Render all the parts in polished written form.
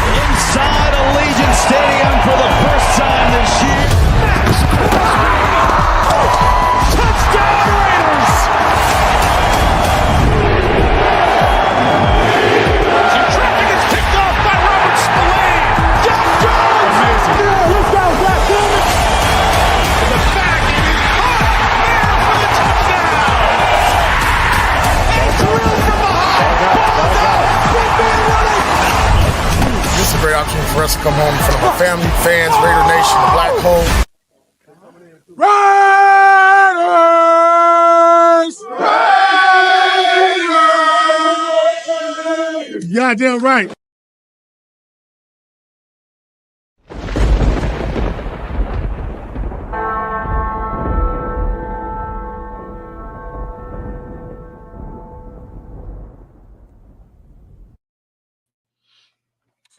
Inside Allegiant Stadium for the first time this year. Max Crosby! Touchdown Raiders! Some traffic is picked off by Robert Spillane. Down Jones! Amazing. Yeah, let's go, Black Panther! In the back, and he's caught there for the touchdown! And drilled from behind! Ball's out! Big man running! This is a great opportunity for us to come home in front of our family, fans, Raider Nation, the Black Hole. Raiders! Goddamn right.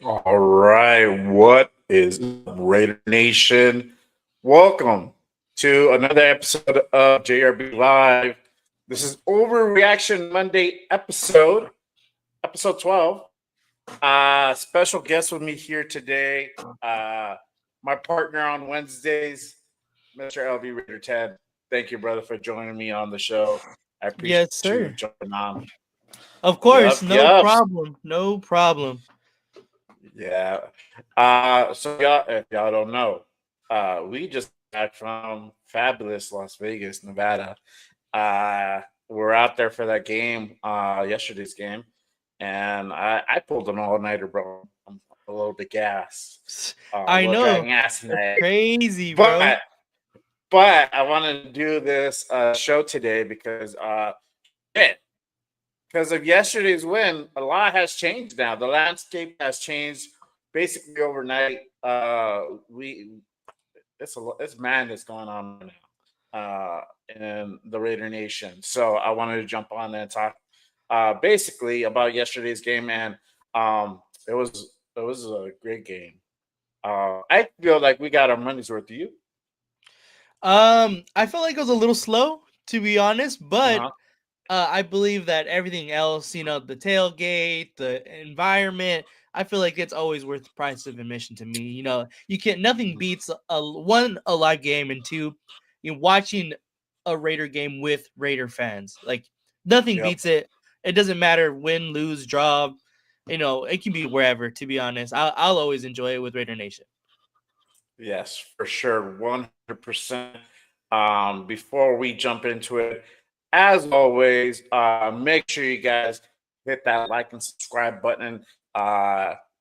All right, what is up, Raider Nation? Welcome to another episode of JRB Live. This is Overreaction Monday episode 12. Special guest with me here today. My partner on Wednesdays, Mr. LV Raider Ted. Thank you, brother, for joining me on the show. I appreciate you jumping on. Of course, no problem. No problem. Yeah. So y'all, if y'all don't know, we just back from fabulous Las Vegas, Nevada. We're out there for that game, yesterday's game, and I pulled an all-nighter, bro. I'm below the gas. I know. That's crazy, bro. But I wanted to do this show today because because of yesterday's win, a lot has changed now. The landscape has changed basically overnight. It's madness going on now in the Raider Nation. So I wanted to jump on and talk basically about yesterday's game, and it was a great game. I feel like we got our money's worth. Do you? I felt like it was a little slow, to be honest, but I believe that everything else, the tailgate, the environment, I feel like it's always worth the price of admission to me. Nothing beats a live game, and two, watching a Raider game with Raider fans. Like nothing beats it. It doesn't matter win, lose, draw. It can be wherever. To be honest, I'll always enjoy it with Raider Nation. Yes, for sure, 100%. Before we jump into it, as always, make sure you guys hit that like and subscribe button.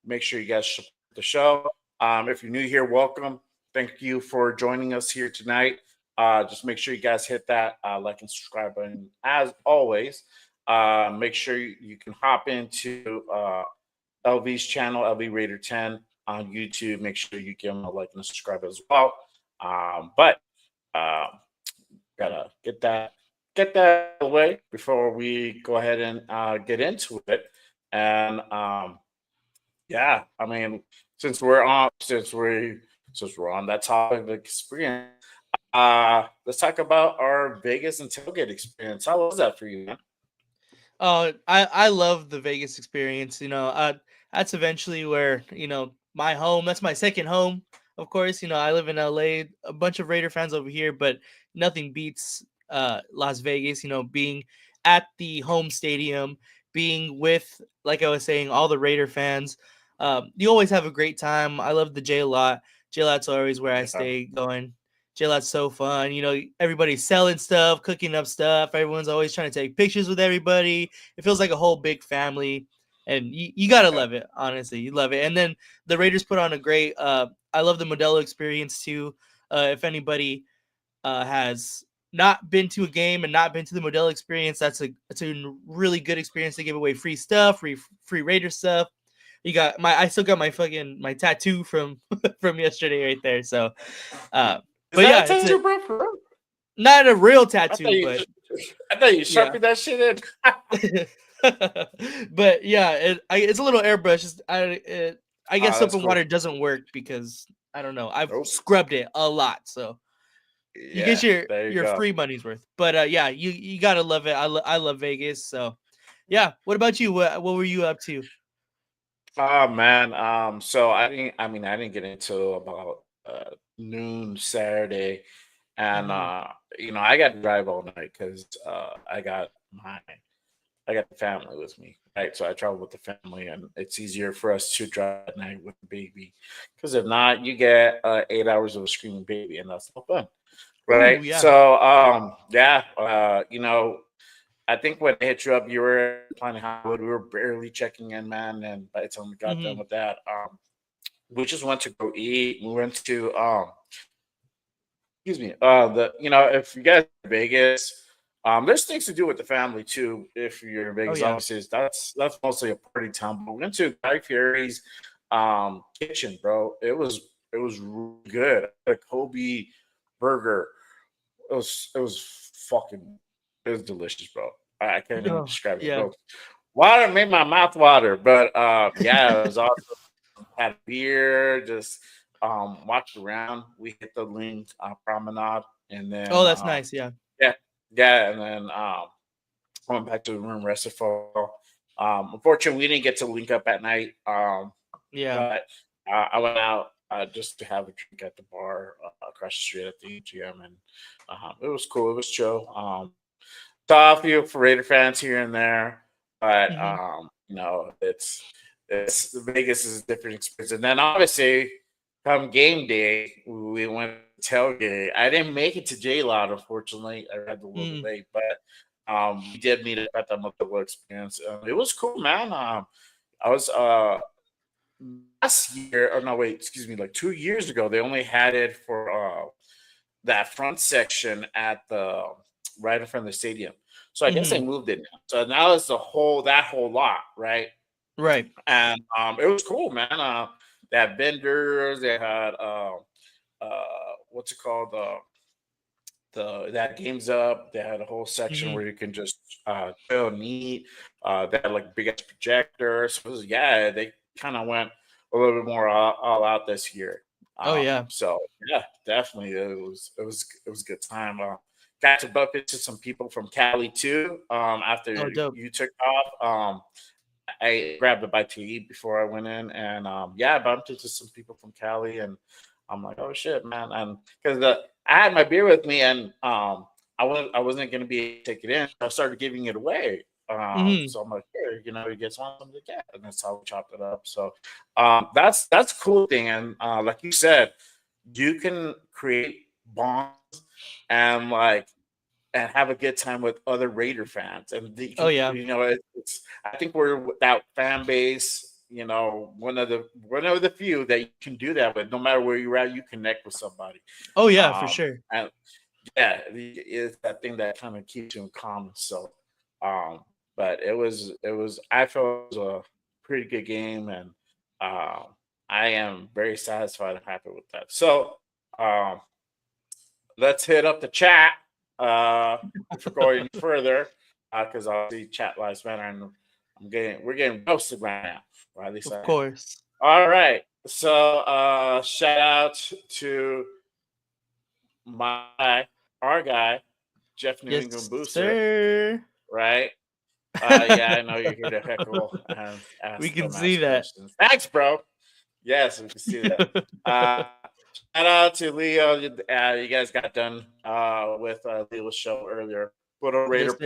Make sure you guys support the show. If you're new here, welcome. Thank you for joining us here tonight. Just make sure you guys hit that like and subscribe button. As always, make sure you can hop into LV's channel, LV Raider 10 on YouTube. Make sure you give him a like and a subscribe as well. But gotta get that away before we go ahead and get into it. And since we're on that topic of experience, let's talk about our Vegas and tailgate experience. How was that for you, man? I love the Vegas experience. That's eventually where my home. That's my second home. Of course, I live in LA. A bunch of Raider fans over here, but nothing beats Las Vegas. Being at the home stadium, being with, like I was saying, all the Raider fans. You always have a great time. I love the J Lot. J Lot's always where I Yeah. stay going. J-Lot's so fun. Everybody's selling stuff, cooking up stuff. Everyone's always trying to take pictures with everybody. It feels like a whole big family. And you got to love it, honestly. You love it. And then the Raiders put on a great I love the Modelo experience too. If anybody has not been to a game and not been to the Modelo experience, that's a really good experience. To give away free stuff, free Raider stuff. I still got my tattoo from from yesterday right there. So but yeah, tattoo, bro, for real? not a real I tattoo, but thought you sharpened that shit in. but yeah, it's a little airbrush. I guess soap that's and cool. water doesn't work because I don't know. I've Nope. scrubbed it a lot, so you get your go. free money's worth. But yeah, you gotta love it. I love Vegas. So yeah. What about you? What were you up to? Oh man. So I didn't get into about noon Saturday, and Mhm. I got to drive all night because I got the family with me, right? So I travel with the family, and it's easier for us to drive at night with the baby, because if not, you get 8 hours of a screaming baby, and that's no fun, right? Ooh, yeah. So yeah, I think when I hit you up, you were planning Hollywood. We were barely checking in, man, and by the time we got done Mhm. with that, we just went to go eat. We went to excuse me, if you guys are in Vegas, there's things to do with the family too. If you're in Oh Vegas, yeah. obviously that's mostly a party town. But we went to Guy Fieri's kitchen, bro. It was really good. A Kobe burger. It was fucking it was delicious, bro. I can't even Oh, describe it, yeah. bro. Water made my mouth water, but yeah, it was awesome. Had beer, just walked around. We hit the Link Promenade, and Oh, then that's nice. Yeah. yeah, yeah, and then went back to the room, rested for a while. Unfortunately, we didn't get to link up at night, Yeah. but I went out just to have a drink at the bar across the street at the AGM, and it was cool. It was chill. Saw a few for Raider fans here and there, but Mhm. it's Vegas is a different experience. And then obviously, come game day, we went to tailgate. I didn't make it to J Lot, unfortunately. I had a little bit Mm. late, but we did meet up at the Modelo experience. It was cool, man. I was last year, or no, wait, excuse me, like 2 years ago, they only had it for that front section at the right in front of the stadium. So I guess they Mhm. moved it now. So now it's that whole lot, right? Right. And it was cool, man. They had vendors. They had what's it called? The that games up. They had a whole section Mhm. where you can just chill and eat. They had like big ass projectors. So yeah, they kind of went a little bit more all out this year. Oh yeah. So yeah, definitely it was a good time. Got to bump into some people from Cali too. Oh, After dope. you took off, I grabbed a bite to eat before I went in, and yeah, I bumped into some people from Cali, and I'm like, oh shit, man, and because I had my beer with me, and I wasn't gonna be able to take it in. I started giving it away. Mhm. So I'm like, here, you guys want something? Yeah, and that's how we chopped it up. So that's a cool thing, and like you said, you can create bonds and and have a good time with other Raider fans. And you Oh can, yeah. it's I think we're that fan base, one of the few that you can do that with. No matter where you're at, you connect with somebody. Oh yeah, for Um, sure. and yeah, it's that thing that kind of keeps you in common. So, um, but it was I felt it was a pretty good game, and um, I am very satisfied and happy with that. So, um, let's hit up the chat before going any further, because obviously chat lives matter, and we're getting roasted right now, or at least Of I am. course. All right, so shout out to my our guy Jeff New Yes, England Booster, sir. right? Yeah, I know you're here to heckle and We ask can see dumbass that. questions. Thanks, bro. Yes, we can see that. Uh, Shout out to Leo. You guys got done with Leo's show earlier. Photo Yes, Raider sir.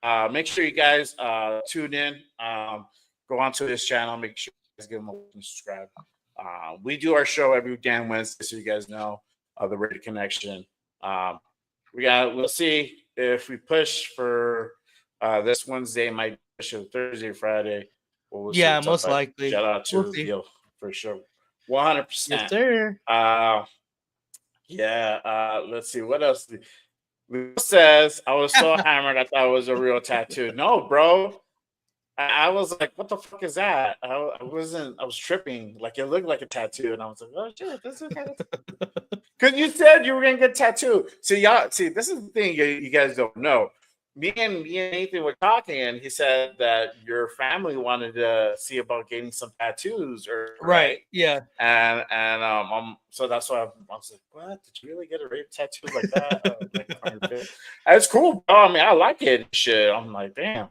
podcast. Make sure you guys tune in. Go onto this channel. Make sure you guys give them a like and subscribe. We do our show every damn Wednesday, so you guys know the Raider Connection. We'll see if we push for this Wednesday. Might push it Thursday, Friday. We'll see Yeah, what's up. most But likely. shout out We'll to see. Leo for sure. Yes, 100%. sir. Yeah. Let's see what else. Leo says I was so hammered I thought it was a real tattoo. No, bro. I was like, what the fuck is that? I was tripping. Like it looked like a tattoo, and I was like, oh shit, this is kind of because you said you were gonna get tattooed. See, this is the thing you guys don't know. Me and Nathan were talking, and he said that your family wanted to see about getting some tattoos, or Right. Yeah. and so that's why I was like, what? Did you really get a rape tattoo like that? Like 150? It's cool, bro. I mean, I like it. And shit. I'm like, damn.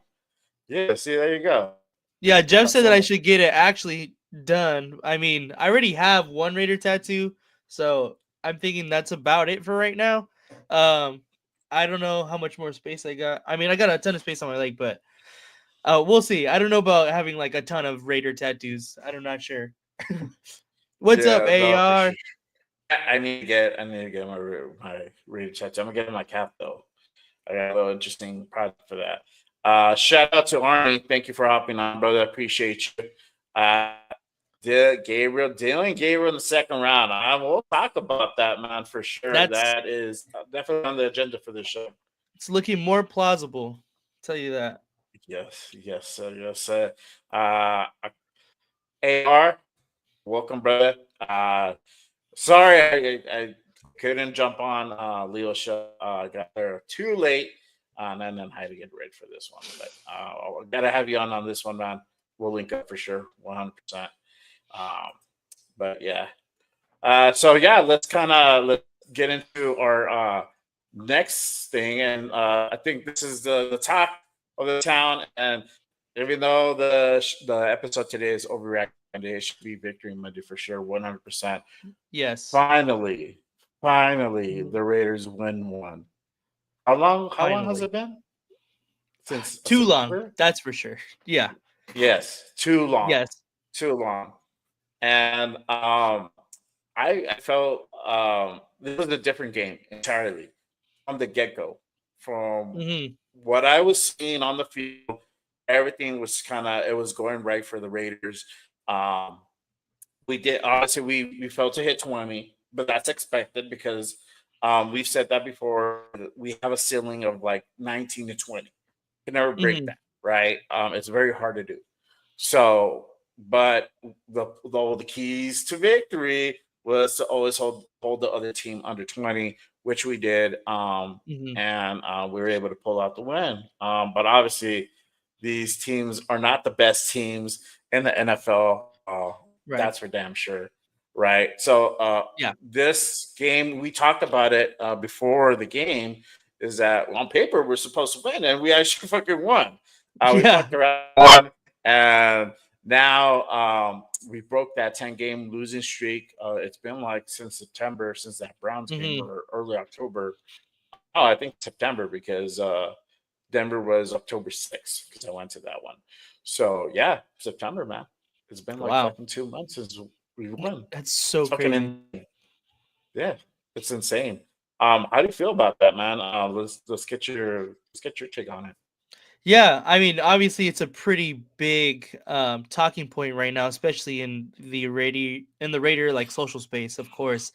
Yeah. See, there you go. Yeah. Jeff That's said that I all. should get it actually done. I mean, I already have one Raider tattoo, so I'm thinking that's about it for right now. I don't know how much more space I got. I mean, I got a ton of space on my leg, but we'll see. I don't know about having like a ton of Raider tattoos. I'm not sure. What's up, Yeah, no, for AR? sure. I need to get my reader tattoo. I'm gonna get my cap though. I got a little interesting project for that. Shout out to Arnie. Thank you for hopping on, brother. I appreciate you. Dylan Gabriel in the second round. We'll talk about that, man, for sure. That is definitely on the agenda for this show. It's looking more plausible. I'll tell you that. Yes. AR, welcome, brother. Sorry, I couldn't jump on Leo's show. I got there too late, and then I had to get ready for this one. But I gotta have you on this one, man. We'll link up for sure, 100%. But yeah. So yeah, let's get into our next thing, and I think this is the top of the town. And even though the episode today is overreacting, it should be Victory Monday for sure, 100%. Yes. Finally, the Raiders win one. How long has it been? Since too September? long. That's for sure. Yeah. Yes, too long. Yes. Too long. And I felt this was a different game entirely from the get-go. From what I was seeing on the field, everything was it was going right for the Raiders. We did obviously we failed to hit 20, but that's expected because we've said that before. We have a ceiling of like 19 to 20. You can never break that, right? It's very hard to do. So, but the keys to victory was to always hold the other team under 20, which we did, and we were able to pull out the win. But obviously, these teams are not the best teams in the NFL. Right. That's for damn sure, right? So, this game, we talked about it before the game, is that on paper we're supposed to win, and we actually fucking won. We fucked around, and now we broke that 10-game losing streak. It's been like since September, since that Browns game, or early October. Oh, I think September, because Denver was October 6th, because I went to that one. So yeah, September, man. It's been like fucking 2 months since we won. That's so crazy. Yeah, it's insane. How do you feel about that, man? Let's get your take on it. Yeah, I mean, obviously, it's a pretty big talking point right now, especially in the Raider like social space, of course.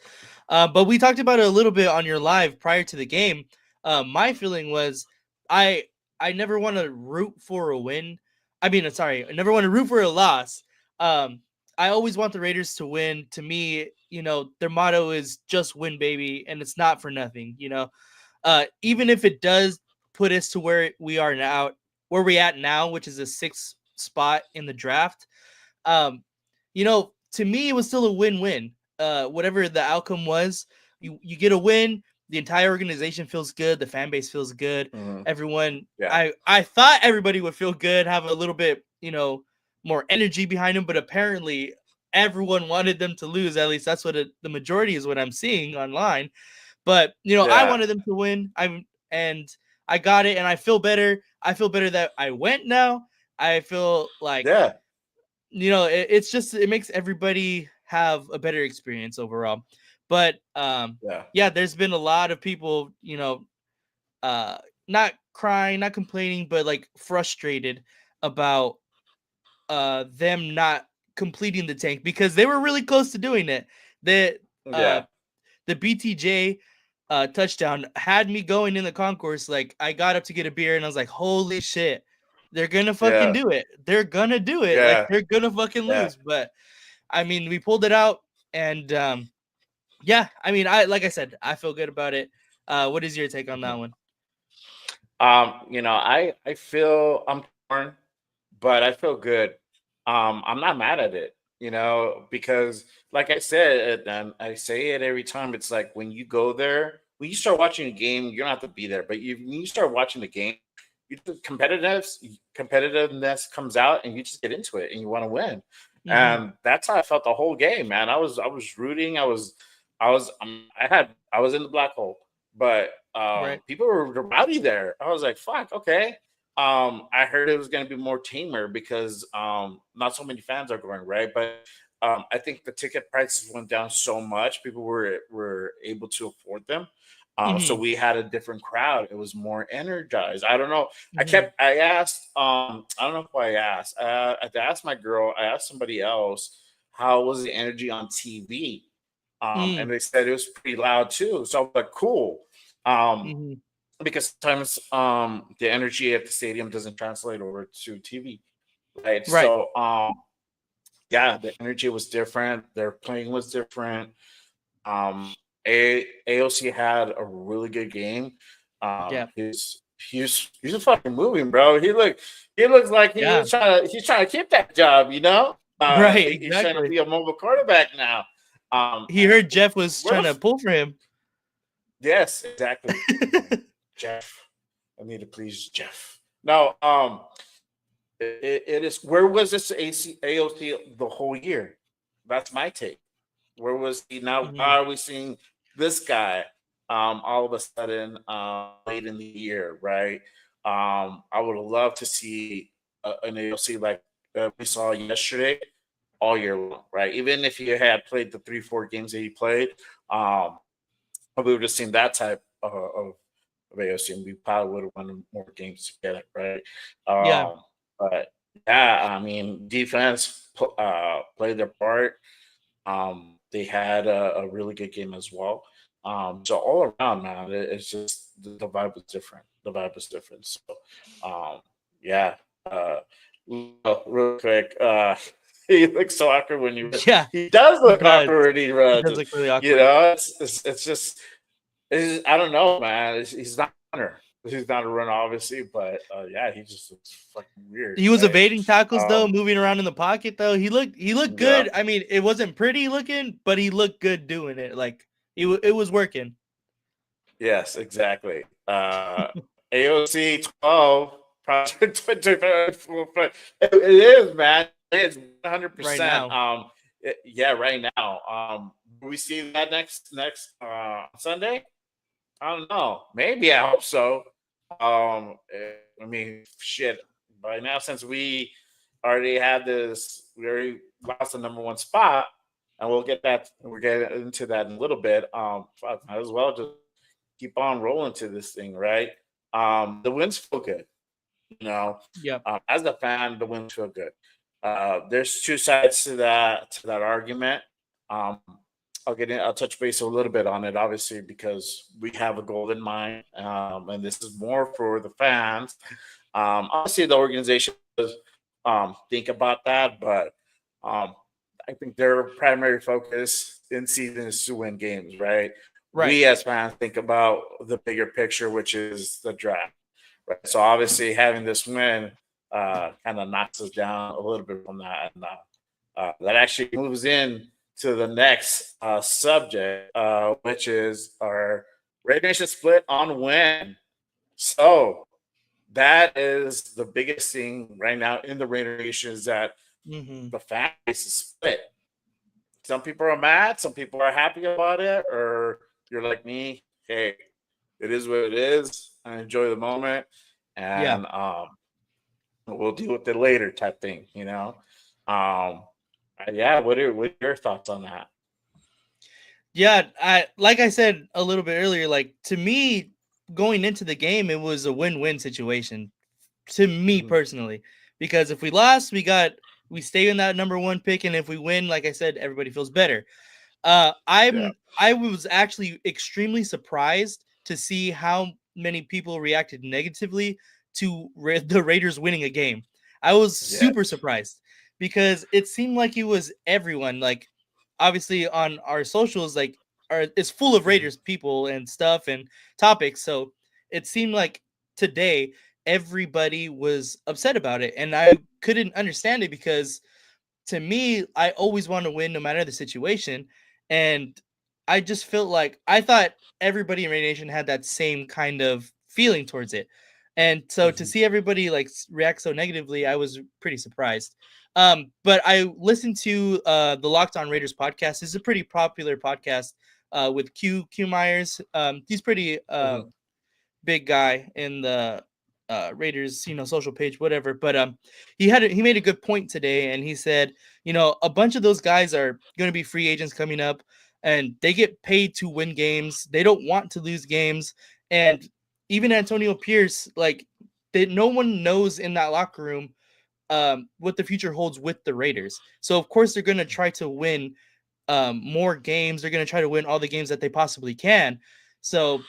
But we talked about it a little bit on your live prior to the game. My feeling was, I never want to root for a win. I mean, sorry, I never want to root for a loss. I always want the Raiders to win. To me, their motto is just win, baby, and it's not for nothing. Even if it does put us to where we are now, where we're at now, which is a 6th spot in the draft. To me, it was still a win-win. Whatever the outcome was, you get a win, the entire organization feels good. The fan base feels good. Everyone, Yeah. I thought everybody would feel good, have a little bit, more energy behind them, but apparently everyone wanted them to lose. At least that's what the majority is what I'm seeing online. But I wanted them to win. And I got it, and I feel better. I feel better that I went now. I feel like it's just it makes everybody have a better experience overall. But there's been a lot of people, not crying, not complaining, but like frustrated about them not completing the tank because they were really close to doing it. The BTJ touchdown had me going in the concourse. Like I got up to get a beer and I was like, holy shit, they're gonna fucking do it. They're gonna do it. Like they're gonna fucking lose. But I mean, we pulled it out, and I mean, like I said, I feel good about it. What is your take on that one? I feel I'm torn, but I feel good. I'm not mad at it, because like I said, and I say it every time, it's like when you go there, when you start watching a game, you don't have to be there, but when you start watching the game, competitiveness comes out and you just get into it and you want to win. And that's how I felt the whole game, man. I was rooting. I was in the black hole, but people were rowdy there. I was like, fuck, okay. I heard it was going to be more tamer because not so many fans are going, right? But I think the ticket prices went down so much, people were able to afford them. So we had a different crowd. It was more energized. I don't know. I asked, I don't know who I asked. I asked my girl, I asked somebody else, how was the energy on TV? And they said it was pretty loud too. So I was like, cool. Because sometimes the energy at the stadium doesn't translate over to TV. Right. So the energy was different. Their playing was different. AOC had a really good game. He's a fucking moving, bro. He looks like he's trying to keep that job, Right. He's trying to be a mobile quarterback now. He heard Jeff was trying to pull for him. Yes, exactly. Jeff. I need to please Jeff. No, it is. Where was this AOC the whole year? That's my take. Where was he now? Why are we seeing this guy all of a sudden late in the year, right? I would love to see an AOC like we saw yesterday all year long, right? Even if he had played the 3-4 games that he played, we would have seen that type of AOC, and we probably would have won more games together, right? But I mean, defense played their part. They had a really good game as well. So all around, man, it's just the vibe was different. The vibe was different. So, real quick, he looks so awkward when you. Yeah, he does look awkward when he runs. He does look really awkward. It's just I don't know, man. He's not a runner. He's not a runner, obviously, but he just looks fucking weird. He was evading tackles though, moving around in the pocket though. He looked good. I mean, it wasn't pretty looking, but he looked good doing it. Like it was working. Yes, exactly. AOC 12 project 24. It is, man. It is 100%. Right now. Right now. Will we see that next Sunday? I don't know. Maybe. I hope so. I mean, shit. By now, since we already had this, we already lost the number one spot, and we'll get into that in a little bit. Might as well just keep on rolling to this thing, right? The wins feel good. As a fan, the wins feel good. There's two sides to that argument. I'll touch base a little bit on it, obviously, because we have a goal in mind, and this is more for the fans. Obviously, the organization does think about that, but I think their primary focus in season is to win games, right? We as fans think about the bigger picture, which is the draft, right? So obviously, having this win kind of knocks us down a little bit from that, and that actually moves in to the next subject, which is our Raider Nation split on win. So that is the biggest thing right now in the Raider Nation is that the fan base is split. Some people are mad, some people are happy about it, or you're like me, hey, it is what it is. I enjoy the moment, Yeah. and we'll deal with it later, type thing. Yeah. What are your thoughts on that? Yeah, like I said a little bit earlier, like to me, going into the game, it was a win-win situation to me Mhm. personally. Because if we lost, we stay in that number one pick, and if we win, like I said, everybody feels better. Yeah. I was actually extremely surprised to see how many people reacted negatively to the Raiders winning a game. I was super Yes. surprised because it seemed like it was everyone. Like, obviously on our socials, like, it's full of Mhm. Raiders people and stuff and topics. So it seemed like today everybody was upset about it, and I couldn't understand it because to me, I always want to win no matter the situation. And I just felt like I thought everybody in Raid Nation had that same kind of feeling towards it. And so to Mhm. see everybody like react so negatively, I was pretty surprised. But I listened to the Locked On Raiders podcast. This is a pretty popular podcast with Q Myers. He's pretty Mhm. big guy in the Raiders, social page, whatever. But he made a good point today, and he said, a bunch of those guys are going to be free agents coming up, and they get paid to win games. They don't want to lose games, and even Antonio Pierce, like, no one knows in that locker room what the future holds with the Raiders. So of course they're going to try to win more games. They're going to try to win all the games that they possibly can. So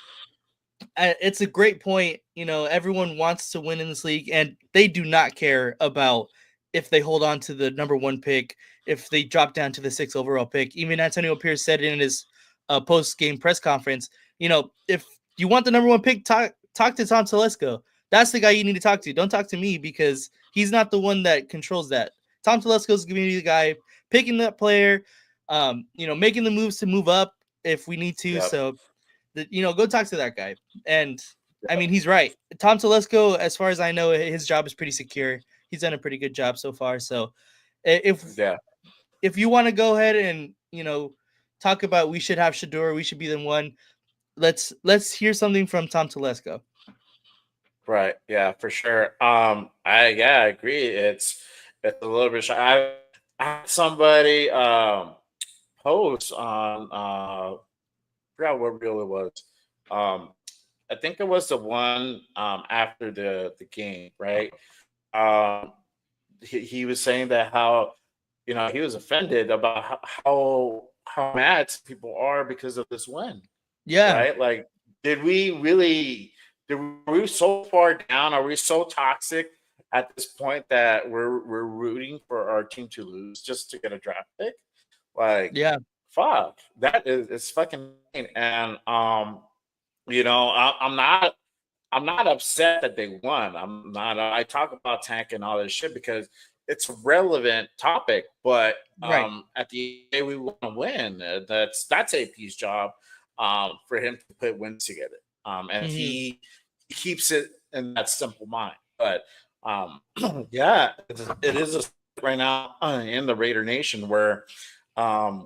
it's a great point. Everyone wants to win in this league, and they do not care about if they hold on to the number one pick, if they drop down to the 6th overall pick. Even Antonio Pierce said in his post game press conference, if you want the number one pick, talk to Tom Telesco. That's the guy you need to talk to. Don't talk to me because he's not the one that controls that. Tom Telesco is going to be the guy picking that player, making the moves to move up if we need to. Yep. So go talk to that guy. And I mean, he's right. Tom Telesco, as far as I know, his job is pretty secure. He's done a pretty good job so far. So if Yeah. if you want to go ahead and talk about we should have Shador, we should be the one. Let's hear something from Tom Telesco. Right. Yeah, for sure. I agree. It's a little bit I had somebody post on forgot what reel it was. Um I think it was the one after the game, right? Um he was saying that how he was offended about how mad some people are because of this win, Yeah. right? Like, did we really? Are we so far down? Are we so toxic at this point that we're rooting for our team to lose just to get a draft pick? Like, Yeah. fuck, that is it's fucking insane. And I'm not upset that they won. I'm not. I talk about tank and all this shit because it's a relevant topic. But Right. at the end, we want to win. That's AP's job for him to put wins together. And Mm-hmm. he keeps it in that simple mind. But yeah, it is a right now in the Raider Nation where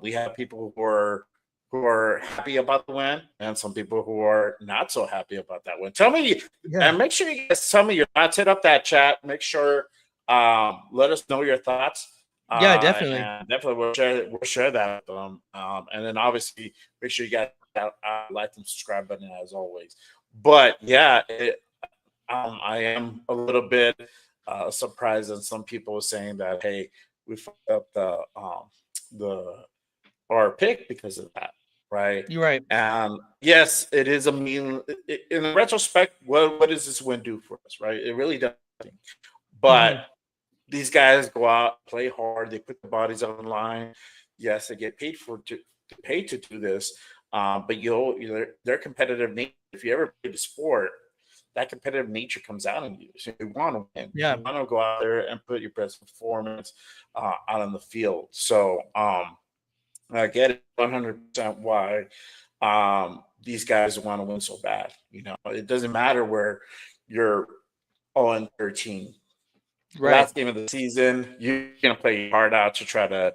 we have people who are happy about the win and some people who are not so happy about that win. Tell me, Yeah. and make sure you guys tell me your thoughts. Hit up that chat. Make sure let us know your thoughts. Yeah. Definitely. And definitely we'll share that with them. And then obviously make sure you guys like and subscribe button as always. But yeah, I am a little bit surprised that some people are saying that hey, we fucked up the our pick because of that, right? You're right. And yes, it is a mean. In retrospect, what does this win do for us, right? It really does nothing. But Mm-hmm. these guys go out, play hard, they put their bodies on the line. Yes, they get paid to do this. But their competitive nature. If you ever played the sport, that competitive nature comes out in you. So you want to win. Yeah. You want to go out there and put your best performance out on the field. So I get it 100% why these guys want to win so bad. You know, it doesn't matter where you're 0-13. Right. Last game of the season, you're gonna play your heart out to try to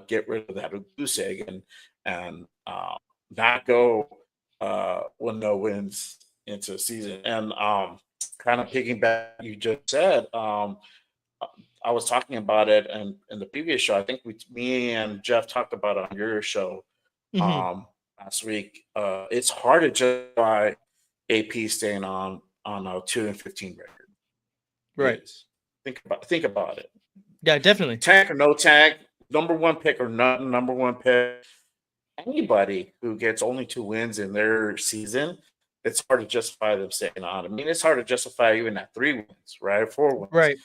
get rid of that goose egg and not go with no wins into the season. And kind of piggyback you just said, I was talking about it in the previous show. I think me and Jeff talked about it on your show last week. It's hard to justify AP staying on a 2-15 record. Right. Think about it. Yeah, definitely. Tag or no tag, number one pick or not number one pick. Anybody who gets only 2 wins in their season, it's hard to justify them staying on. I mean, it's hard to justify even at 3 wins, right? 4 wins. Right.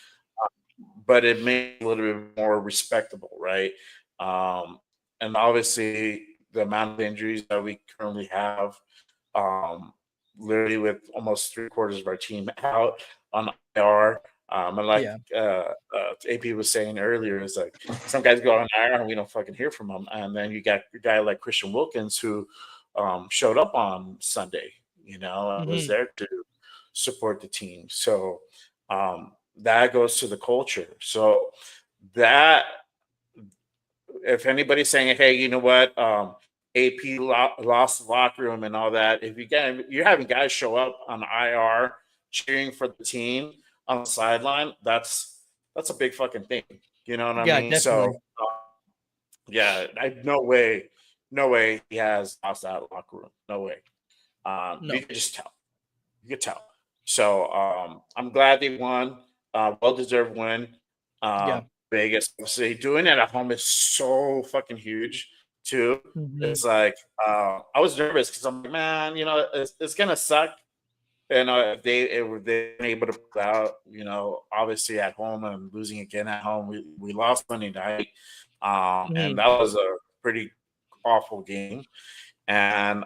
But it makes it a little bit more respectable, right? And obviously the amount of injuries that we currently have, literally with almost 3/4 of our team out on IR. And like AP was saying earlier, is like some guys go on IR and we don't fucking hear from them. And then you got a guy like Christian Wilkins who showed up on Sunday, you know, and was there to support the team. So that goes to the culture. So that if anybody's saying, hey, you know what, AP lost the locker room and all that, if you're having guys show up on IR cheering for the team on the sideline, that's a big fucking thing. You know what I mean? Definitely. So no way he has lost that locker room. No way. No. You can just tell. You can tell. So I'm glad they won. Well-deserved win. Vegas, obviously, doing it at home is so fucking huge too. It's like I was nervous because I'm like, man, you know, it's gonna suck. And if they were able to pull out, you know, obviously at home and losing again at home, we lost Monday night, and that was a pretty awful game. And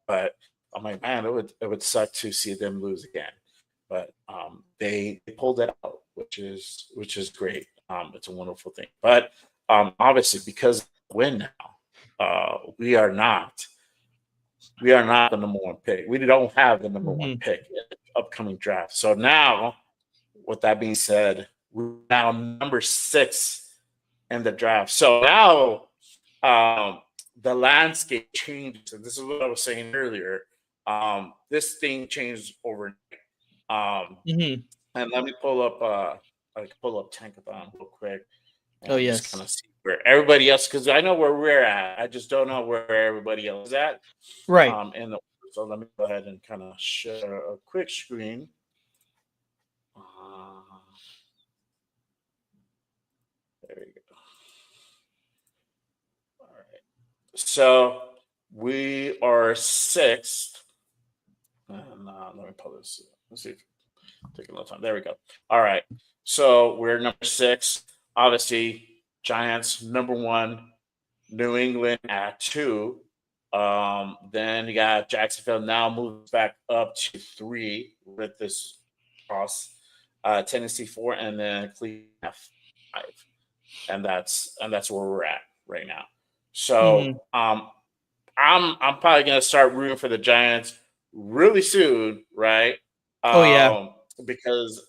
but I'm like, man, it would suck to see them lose again. But they pulled it out, which is great. It's a wonderful thing. But obviously, because of the win now, we are not the number one pick. We don't have the number one pick in the upcoming draft. So now, with that being said, we're now number 6 in the draft. So now the landscape changes. And this is what I was saying earlier. This thing changed overnight. And let me pull up Tankathon real quick. Oh yes. Just kind of see where everybody else, because I know where we're at. I just don't know where everybody else is at. Right. So let me go ahead and kind of share a quick screen. There we go. All right. So we are 6th. And let me pull this. Let's see. Take a little time. There we go. All right. So we're number 6. Obviously, Giants number 1, New England at 2. Then you got Jacksonville now moves back up to 3 with this cross. Tennessee 4, and then Cleveland 5. And that's where we're at right now. So I'm probably gonna start rooting for the Giants really soon, right? Because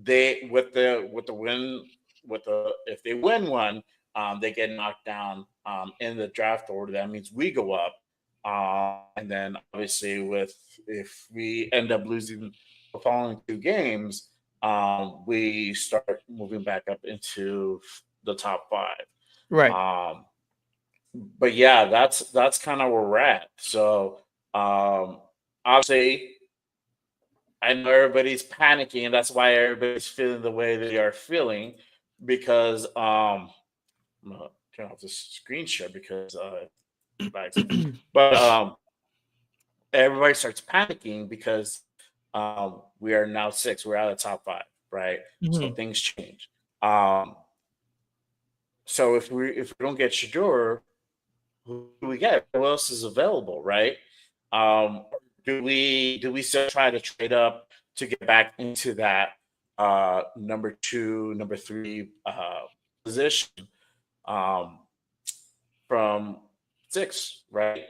they if they win one, they get knocked down in the draft order. That means we go up, and then obviously if we end up losing the following 2 games, we start moving back up into the top 5. Right. But yeah, that's kind of where we're at. So obviously, I know everybody's panicking, and that's why everybody's feeling the way they are feeling. Because I'm gonna turn off this screen share because but everybody starts panicking because we are now 6. We're out of the top 5, right? So things change. So if we don't get Shedeur, who do we get? Who else is available, right? Do we still try to trade up to get back into that number 2, number 3 position from 6, right?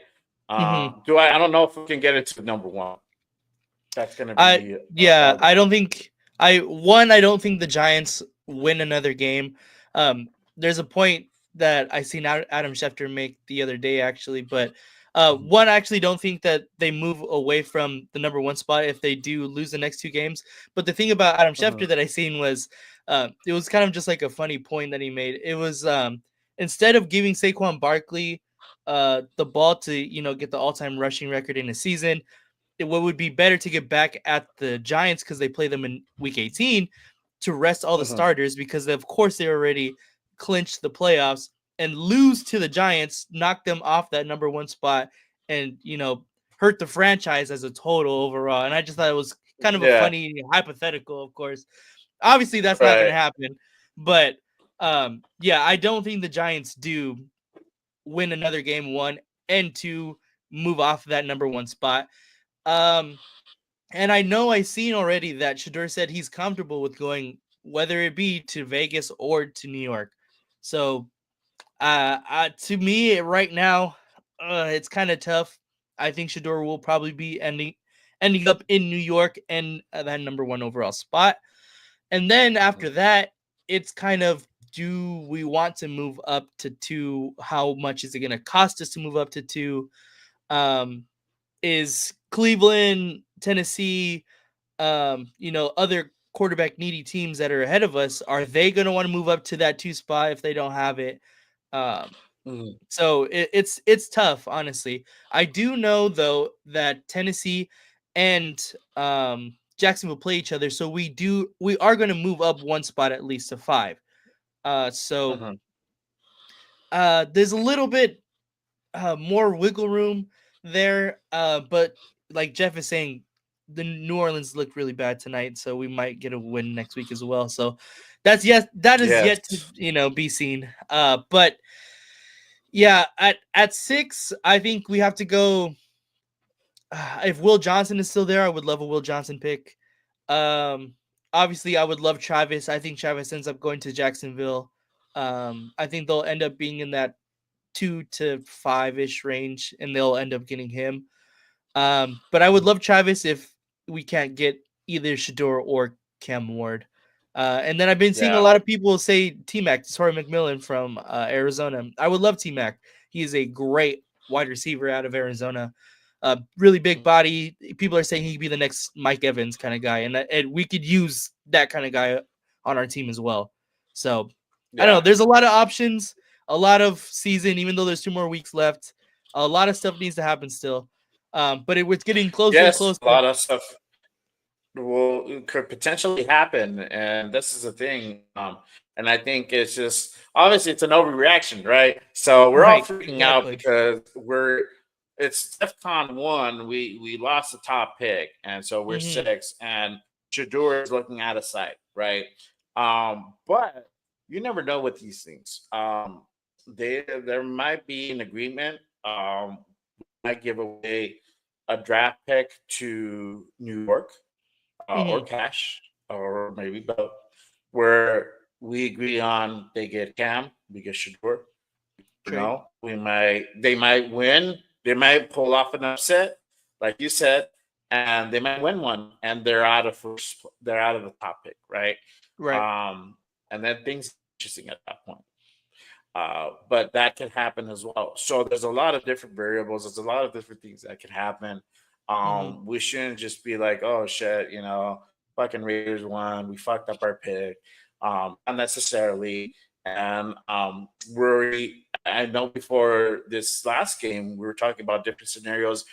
Do I don't know if we can get it to number one. That's gonna be I don't think I don't think the Giants win another game. There's a point that I seen Adam Schefter make the other day actually, but one, I actually don't think that they move away from the number one spot if they do lose the next two games. But the thing about Adam Schefter that I seen was it was kind of just like a funny point that he made. It was instead of giving Saquon Barkley the ball to get the all-time rushing record in a season, what would be better to get back at the Giants because they play them in week 18 to rest all the starters because of course they already clinched the playoffs, and lose to the Giants, knock them off that number one spot, and hurt the franchise as a total overall. And I just thought it was kind of a funny hypothetical, of course. Obviously that's not gonna happen. But I don't think the Giants do win another game, one, and two, move off that number one spot. And I know I seen already that Shedeur said he's comfortable with going, whether it be to Vegas or to New York. So, to me right now, it's kind of tough. I think Shedeur will probably be ending up in New York and that number one overall spot. And then after that, it's kind of, do we want to move up to 2? How much is it going to cost us to move up to 2? Is Cleveland, Tennessee, other quarterback needy teams that are ahead of us, are they going to want to move up to that 2 spot if they don't have it? So it's tough, honestly. I do know though that Tennessee and Jacksonville play each other, so we are going to move up 1 spot at least to 5. There's a little bit more wiggle room there, but like Jeff is saying, the New Orleans looked really bad tonight, so we might get a win next week as well. So that is yet to be seen. But yeah, at 6, I think we have to go. If Will Johnson is still there, I would love a Will Johnson pick. Obviously, I would love Travis. I think Travis ends up going to Jacksonville. I think they'll end up being in that 2 to 5-ish range, and they'll end up getting him. But I would love Travis if we can't get either Shedeur or Cam Ward. And then I've been seeing a lot of people say T-Mac, Torrey McMillan from Arizona. I would love T-Mac. He is a great wide receiver out of Arizona. Really big body. People are saying he could be the next Mike Evans kind of guy. And we could use that kind of guy on our team as well. So, I don't know. There's a lot of options, a lot of season, even though there's 2 more weeks left. A lot of stuff needs to happen still. But it was getting closer and closer. A lot of stuff could potentially happen, and this is the thing. And I think it's just obviously it's an overreaction, right? So we're all freaking out because it's DEFCON 1. We lost the top pick, and so we're 6, and Shedeur is looking out of sight, right? But you never know with these things. There might be an agreement. Might give away a draft pick to New York, or cash, or maybe both, where we agree on they get Cam, we get Shedeur. They might win. They might pull off an upset, like you said, and they might win one, and they're out of the top pick, right? Right. And then things interesting at that point. But that can happen as well. So there's a lot of different variables. There's a lot of different things that can happen. We shouldn't just be like, oh shit, fucking Raiders won. We fucked up our pick. Unnecessarily. And I know before this last game, we were talking about different scenarios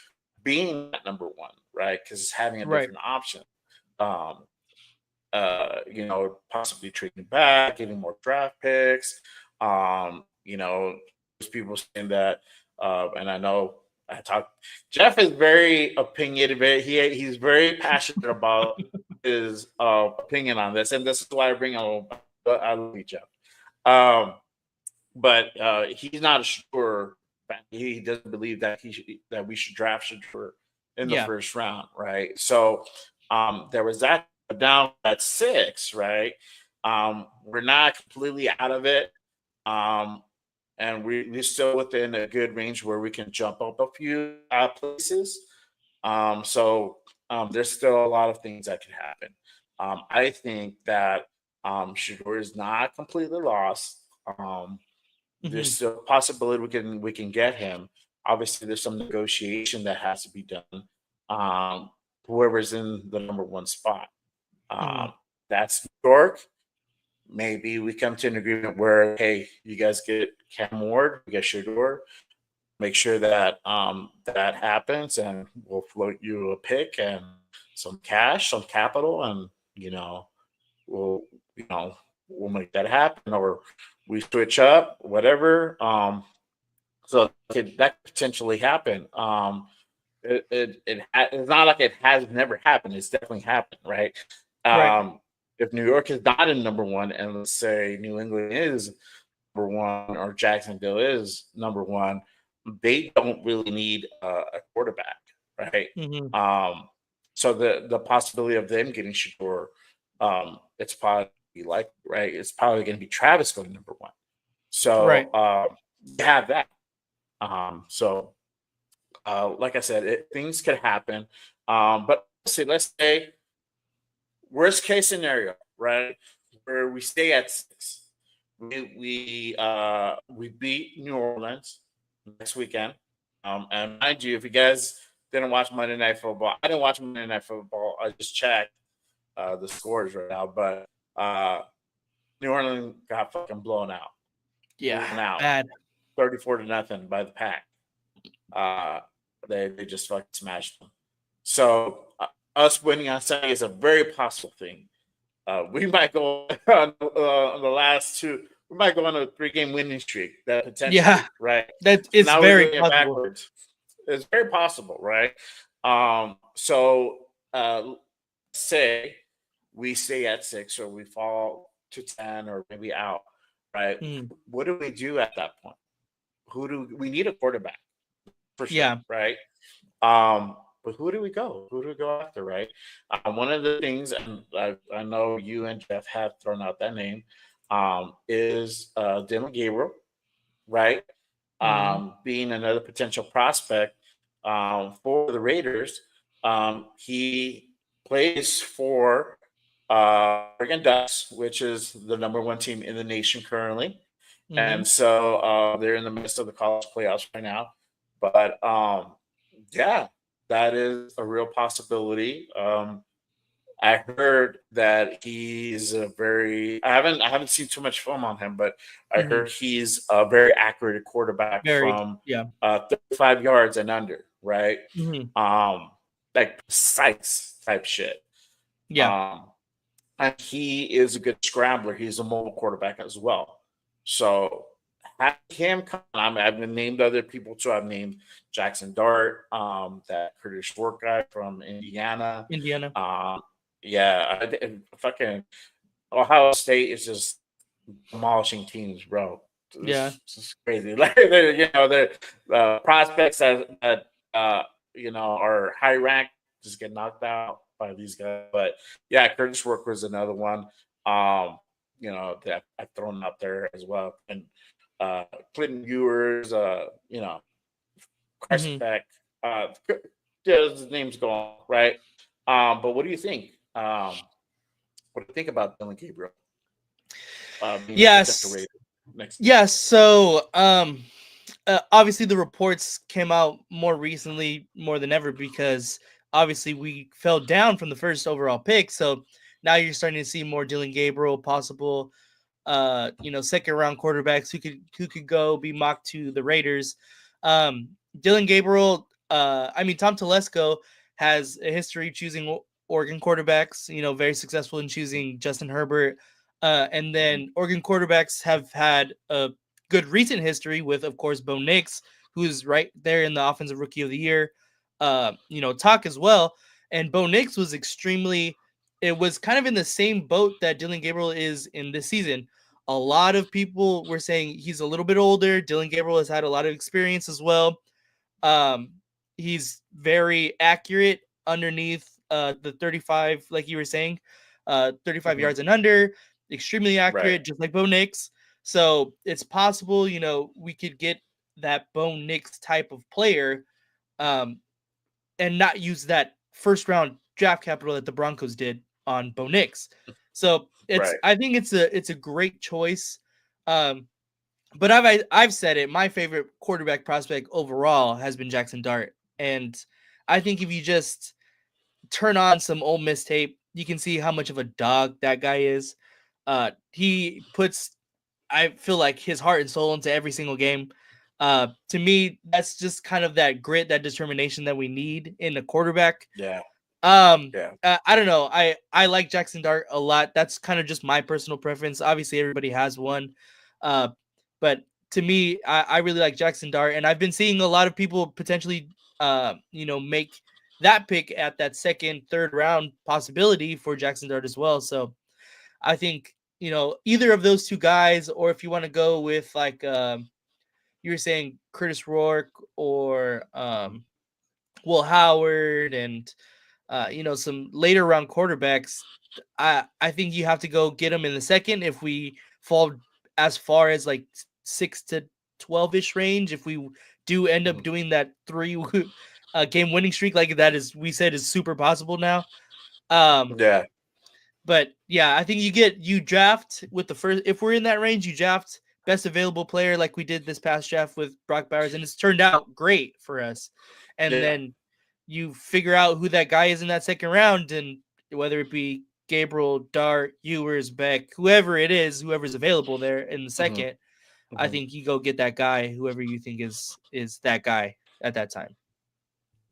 being at number 1, right? Because it's having a different option. Possibly trading back, getting more draft picks. There's people saying that, and I know Jeff is very opinionated. He's very passionate about his opinion on this, and this is why I bring him. I love you, Jeff. But he's not sure. He doesn't believe that we should draft Shedeur in the first round, right? So there was that down at 6, right? We're not completely out of it. and we're still within a good range where we can jump up a few places. There's still a lot of things that could happen. I think that Shador is not completely lost. There's Mhm. still a possibility we can get him. Obviously, there's some negotiation that has to be done. Um, Whoever's in the number one spot. Mhm. Um, that's New York. Maybe we come to an agreement where, hey, you guys get Cam Ward, we get Shador. Make sure that that happens, and we'll float you a pick and some cash, some capital, and we'll you know we'll make that happen, or we switch up, whatever. That could potentially happen. It's not like it has never happened. It's definitely happened, right? Right. Um, if New York is not in number one, and let's say New England is number one or Jacksonville is number one, they don't really need a quarterback, right? Mhm. Um, so the possibility of them getting Shador, it's probably like right. It's probably going to be Travis going number one. Right. So you have that. So like I said, things could happen. But let's say worst case scenario, right? Where we stay at 6. We beat New Orleans next weekend. And mind you, if you guys didn't watch Monday Night Football, I didn't watch Monday Night Football. I just checked the scores right now, but New Orleans got fucking blown out, Yeah. blown out, Bad. 34-0 by the Pack. Uh, they just fucking smashed them. So us winning on Sunday is a very possible thing. We might go on the last two. We might go on a 3-game winning streak. That potentially, Yeah. right? That So it's now we're very doing it possible. backwards. It's very possible, right? Let's say we stay at 6, or we fall to 10, or maybe out, right? Mhm. What do we do at that point? Who do we need a quarterback for sure, Yeah. right? But who do we go? Who do we go after, right? One of the things, and I know you and Jeff have thrown out that name, is Dylan Gabriel, right? Mhm. Being another potential prospect for the Raiders. He plays for Oregon Ducks, which is the number one team in the nation currently. And Mhm. so they're in the midst of the college playoffs right now. But yeah, that is a real possibility. I heard that he's a very. I haven't seen too much film on him, but I Mhm. heard he's a very accurate quarterback Very. from Yeah. 35 yards and under, right? Mhm. Um, like precise type shit. Yeah. Um, and he is a good scrambler. He's a mobile quarterback as well. So have him come. I've been named other people too. I've named Jackson Dart, that Curtis Short guy from Indiana. Indiana. Um, yeah, fucking Ohio State is just demolishing teams, bro. Yeah. It's just crazy. Like they're prospects that are high ranked just get knocked out by these guys. But yeah, Curtis Work was another one. That I've thrown out there as well, and Clinton Ewers, Mhm. Kreisbeck, yeah, his name's going right. But what do you think? What do you think about Dylan Gabriel being a potential Yes. Raider next year? Yes. So, obviously the reports came out more recently, more than ever, because obviously we fell down from the first overall pick. So now you're starting to see more Dylan Gabriel possible, second round quarterbacks who could go be mocked to the Raiders. Dylan Gabriel, I mean Tom Telesco has a history choosing Oregon quarterbacks. Very successful in choosing Justin Herbert, and Mhm. then Oregon quarterbacks have had a good recent history with, of course, Bo Nix, who's right there in the offensive rookie of the year, talk as well. And Bo Nix was extremely. It was kind of in the same boat that Dylan Gabriel is in this season. A lot of people were saying he's a little bit older. Dylan Gabriel has had a lot of experience as well. Um, he's very accurate underneath the 35, like you were saying, 35 Mhm. yards and under, extremely Right. accurate, just like Bo Nix. So it's possible, you know, we could get that Bo Nix type of player, and not use that first round draft capital that the Broncos did on Bo Nix. So Right. I think it's a great choice. But I've said it. My favorite quarterback prospect overall has been Jackson Dart, and I think if you just turn on some Ole Miss tape, you can see how much of a dog that guy is. He puts, I feel like, his heart and soul into every single game. To me, that's just kind of that grit, that determination that we need in a quarterback. Yeah. I don't know. I like Jackson Dart a lot. That's kind of just my personal preference. Obviously, everybody has one. But to me, I really like Jackson Dart, and I've been seeing a lot of people potentially, make that pick at that second, third round possibility for Jackson Dart as well. So I think, either of those two guys, or if you want to go with like you were saying Curtis Rourke or Will Howard and some later round quarterbacks, I think you have to go get them in the second. If we fall as far as like 6 to 12-ish range, if we do end up doing that 3 game winning streak, like that we said is super possible now. Yeah. But yeah, I think you draft with the first, if we're in that range, you draft best available player like we did this past draft with Brock Bowers, and it's turned out great for us. And then you figure out who that guy is in that second round, and whether it be Gabriel, Dart, Ewers, Beck, whoever it is, whoever's available there in the second, I think you go get that guy, whoever you think is that guy at that time.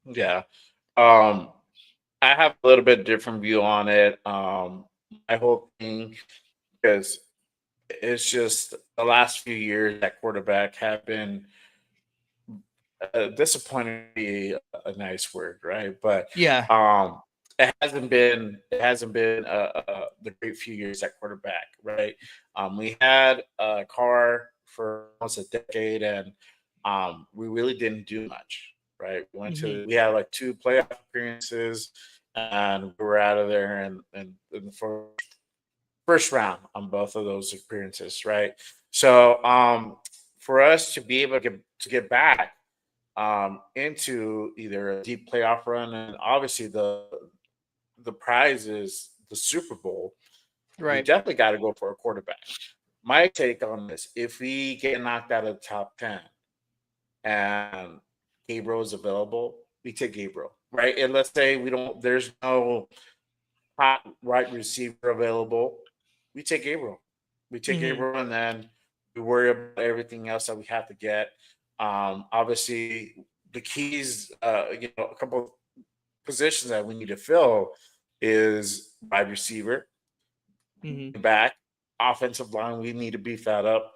Yeah. I have a little bit different view on it. My whole thing, because it's just the last few years at quarterback have been disappointing, a nice word, right? But Yeah. it hasn't been the great few years at quarterback, right? We had Carr for almost a decade, and we really didn't do much, right? We had like 2 playoff appearances, and we were out of there in the first round on both of those appearances, right? So for us to be able to get back into either a deep playoff run, and obviously the prize is the Super Bowl, Right. we definitely got to go for a quarterback. My take on this: if we get knocked out of the top 10 and Gabriel is available, we take Gabriel, right? And let's say there's no hot right receiver available, we take Gabriel. We take Gabriel, and then we worry about everything else that we have to get. Obviously, the keys, a couple of positions that we need to fill is wide receiver, back, offensive line. We need to beef that up.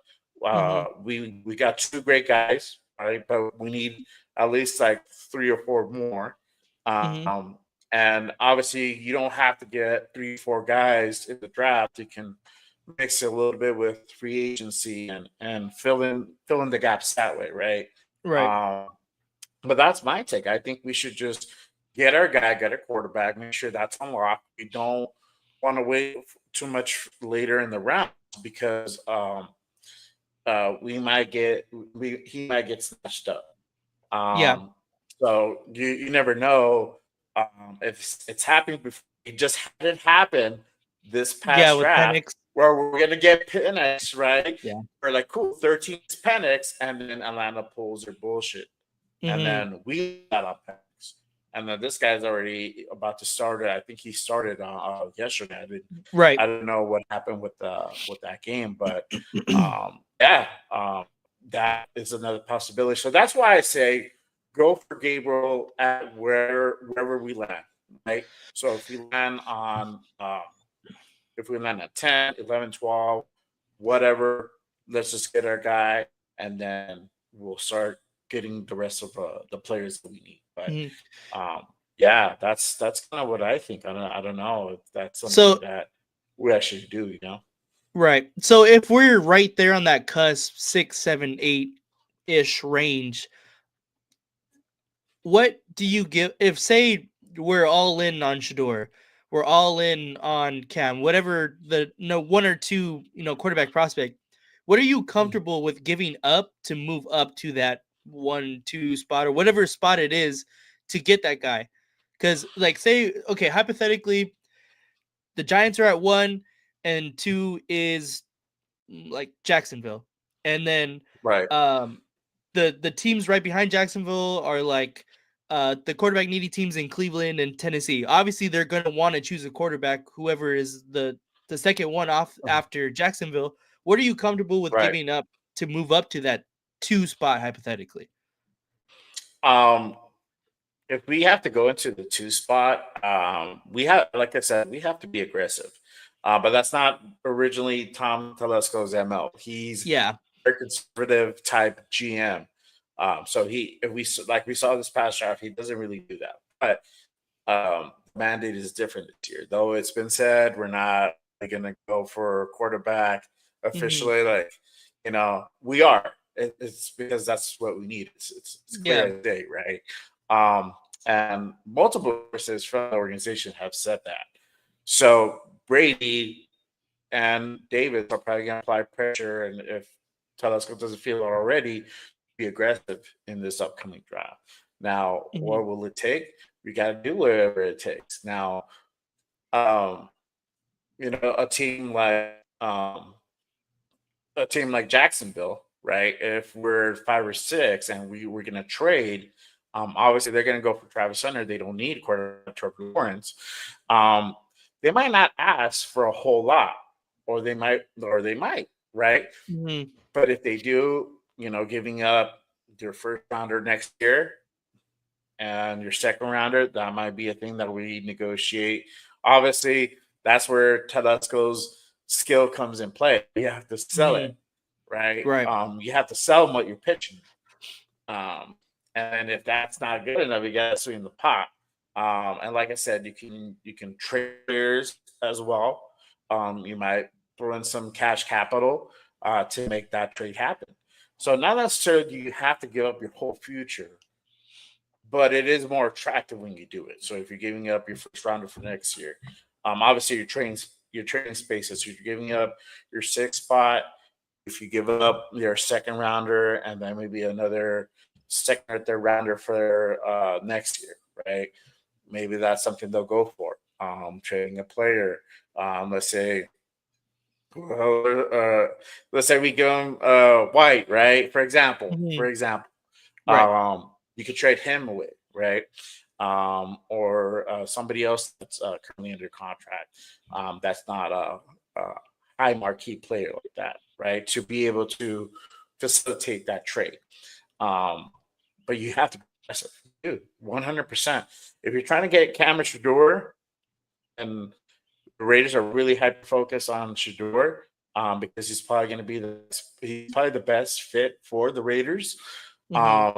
We got 2 great guys, right? But we need at least like 3 or 4 more. And obviously, you don't have to get 3 or 4 guys in the draft. You can mix it a little bit with free agency and fill in the gaps that way, right? Right. But that's my take. I think we should just get our guy, get a quarterback, make sure that's unlocked. We don't want to wait too much later in the round, because he might get snatched up. So you never know if it's happening before. It just had it happen this past draft. Penix. Where we're gonna get Penix, right? Yeah. We're like, cool, 13 is Penix, and then Atlanta pulls their bullshit, and then we got up Penix, and then this guy's already about to start it. I think he started yesterday. I don't know what happened with that game, but that is another possibility. So that's why I say go for Gabriel at wherever we land, right? So if we land at 10, 11, 12, whatever, let's just get our guy, and then we'll start getting the rest of the players that we need. But that's kind of what I think. I don't know if that's something that we actually do, Right. So if we're right there on that cusp, 6, 7, 8-ish range, what do you give if, say, we're all in on Shedeur, we're all in on Cam, whatever 1 or 2, quarterback prospect, what are you comfortable with giving up to move up to that 1-2 spot or whatever spot it is to get that guy? Because like say, okay, hypothetically, the Giants are at 1 and 2 is like Jacksonville. And then Right. The teams right behind Jacksonville are like the quarterback needy teams in Cleveland and Tennessee. Obviously, they're going to want to choose a quarterback, whoever is the second one off after Jacksonville. What are you comfortable with Right. giving up to move up to that 2 spot hypothetically? If we have to go into the 2 spot, we have, like I said, we have to be aggressive. But that's not originally Tom Telesco's MO. He's Yeah. a conservative type GM. So if we saw this past draft, he doesn't really do that. But mandate is different this year, though. It's been said we're not going to go for a quarterback officially. Like, we are. It's because that's what we need. It's clear as day, right? And multiple sources from the organization have said that. So Brady and Davis are probably going to apply pressure, and if Telesco doesn't feel it already, be aggressive in this upcoming draft. Now, what will it take? We got to do whatever it takes. Now, a team like Jacksonville, right? If we're 5 or 6 and we're going to trade, obviously they're going to go for Travis Hunter. They don't need quarterback Trevor Lawrence. They might not ask for a whole lot, or they might, right? But if they do, giving up your first rounder next year and your second rounder, that might be a thing that we negotiate. Obviously, that's where Telesco's skill comes in play. You have to sell it, right? You have to sell them what you're pitching. And if that's not good enough, you got to swing the pot. And like I said, you can trade players as well. You might throw in some cash capital to make that trade happen. So not necessarily you have to give up your whole future, but it is more attractive when you do it. So if you're giving up your first rounder for next year, obviously your trading spaces. So you're giving up your 6th spot. If you give up your second rounder and then maybe another second or third rounder for next year, right? Maybe that's something they'll go for. Trading a player. Let's say we give him White, right? For example, Right. you could trade him away, right? Or somebody else that's currently under contract. That's not a high marquee player like that, right? To be able to facilitate that trade. But you have to be aggressive. Dude, 100%. If you're trying to get Cameron Shador, and the Raiders are really hyper focused on Shador, because he's probably going to be the best fit for the Raiders. They're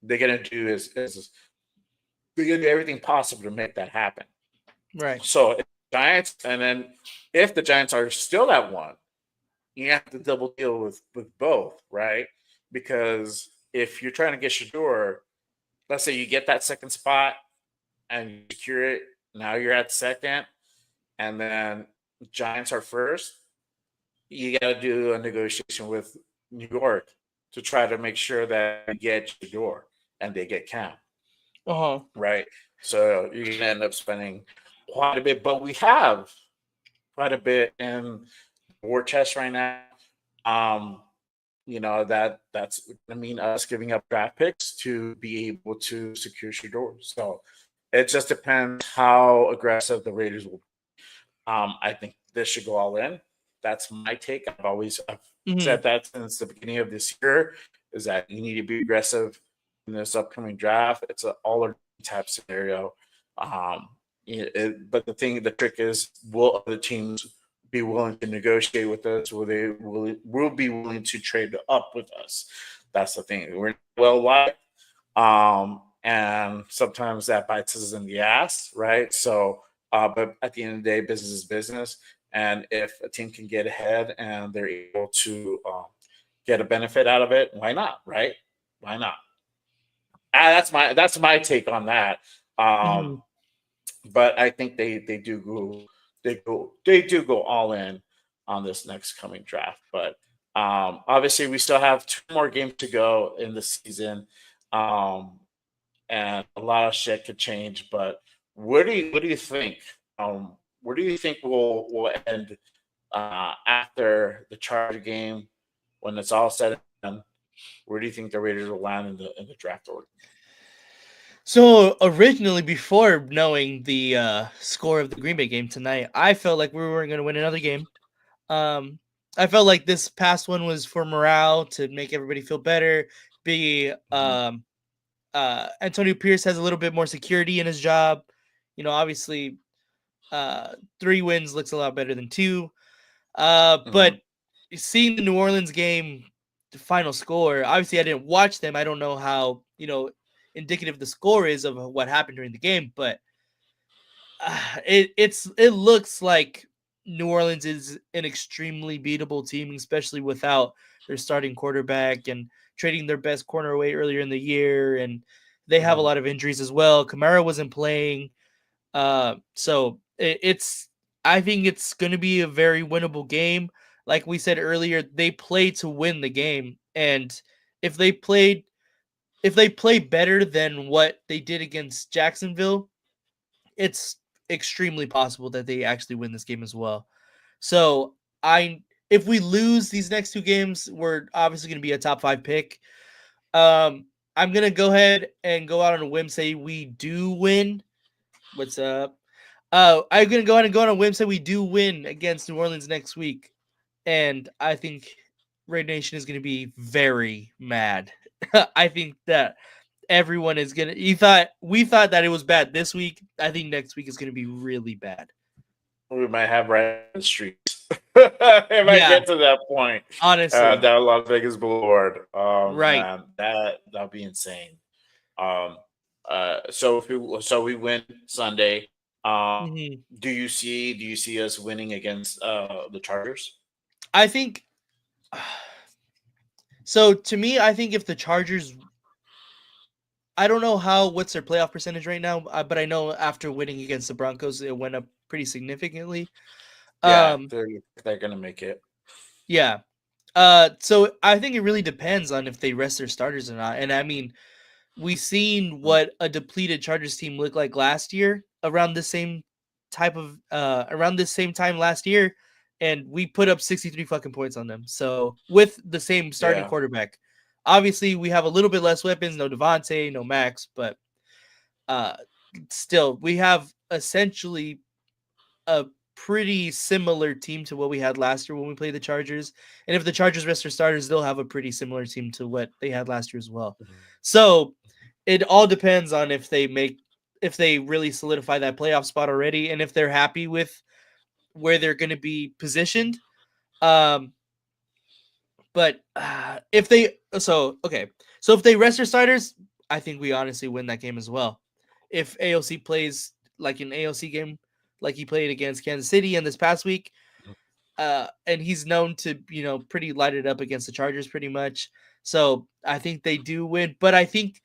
going to do is they're going to do everything possible to make that happen. Right. So if the Giants, and then if the Giants are still at 1, you have to double deal with both, right? Because if you're trying to get Shador, let's say you get that 2nd spot and you secure it, now you're at 2nd, and then Giants are 1st, you got to do a negotiation with New York to try to make sure that you get Shador and they get Cam. Right? So you're going to end up spending quite a bit, but we have quite a bit in war chest right now. That's us giving up draft picks to be able to secure Shador. So it just depends how aggressive the Raiders will be. I think this should go all in. That's my take. I've said that since the beginning of this year, is that you need to be aggressive in this upcoming draft. It's an all or type scenario. But the trick is, will other teams be willing to negotiate with us? Will be willing to trade up with us? That's the thing. We're well liked, and sometimes that bites us in the ass, right? So, but at the end of the day, business is business, and if a team can get ahead and they're able to get a benefit out of it, why not? Right? Why not? That's my take on that. But I think they do go all in on this next coming draft. But Obviously, we still have 2 more games to go in the season, um, and a lot of shit could change. But what do you think? Where do you think we'll end after the Charger game when it's all said and done? Where do you think the Raiders will land in the draft order? So originally, before knowing the score of the Green Bay game tonight, I felt like we were going to win another game. Um, I felt like this past one was for morale to make everybody feel better. Be Mhm. Antonio Pierce has a little bit more security in his job. You know, obviously, 3 wins looks a lot better than 2. But Mhm. seeing the New Orleans game, the final score, obviously I didn't watch them. I don't know how, indicative the score is of what happened during the game, but it looks like New Orleans is an extremely beatable team, especially without their starting quarterback and trading their best corner away earlier in the year, and they have a Mhm. lot of injuries as well. Kamara wasn't playing, so it's I think it's going to be a very winnable game. Like we said earlier, they play to win the game, and if they played if they play better than what they did against Jacksonville, it's extremely possible that they actually win this game as well. So I if we lose these next 2 games, we're obviously going to be a top 5 pick. I'm gonna go ahead and go out on a whim, say we do win. What's up? I'm gonna go ahead and go on a whim, say we do win against New Orleans next week, and I think Raid Nation is gonna be very mad. I think that everyone is gonna. We thought that it was bad this week. I think next week is gonna be really bad. We might have right in the streets. It might Yeah, get to that point. honestly, That Las Vegas Boulevard. right. Man, that'll be insane. Um, so we win Sunday. Um, Mhm. do you see us winning against the Chargers? I think so. To me, I think if the Chargers, I don't know what's their playoff percentage right now, but I know after winning against the Broncos, it went up pretty significantly. Yeah, Um, they're gonna make it. yeah. So I think it really depends on if they rest their starters or not. And I mean, we seen Mm. what a depleted Chargers team looked like last year around this same time last year, and we put up 63 fucking points on them. So with the same starting Yeah, quarterback, obviously we have a little bit less weapons, no Devontae, no Max, but uh, still we have essentially a pretty similar team to what we had last year when we played the Chargers. And if the Chargers rest their starters, they'll have a pretty similar team to what they had last year as well. Mhm. So it all depends on if they really solidify that playoff spot already and if they're happy with where they're going to be positioned. Um, but if they so okay, so if they rest their starters, I think we honestly win that game as well. If AOC plays like an AOC game, like he played against Kansas City and this past week, and he's known to pretty light it up against the Chargers pretty much. So I think they do win, but I think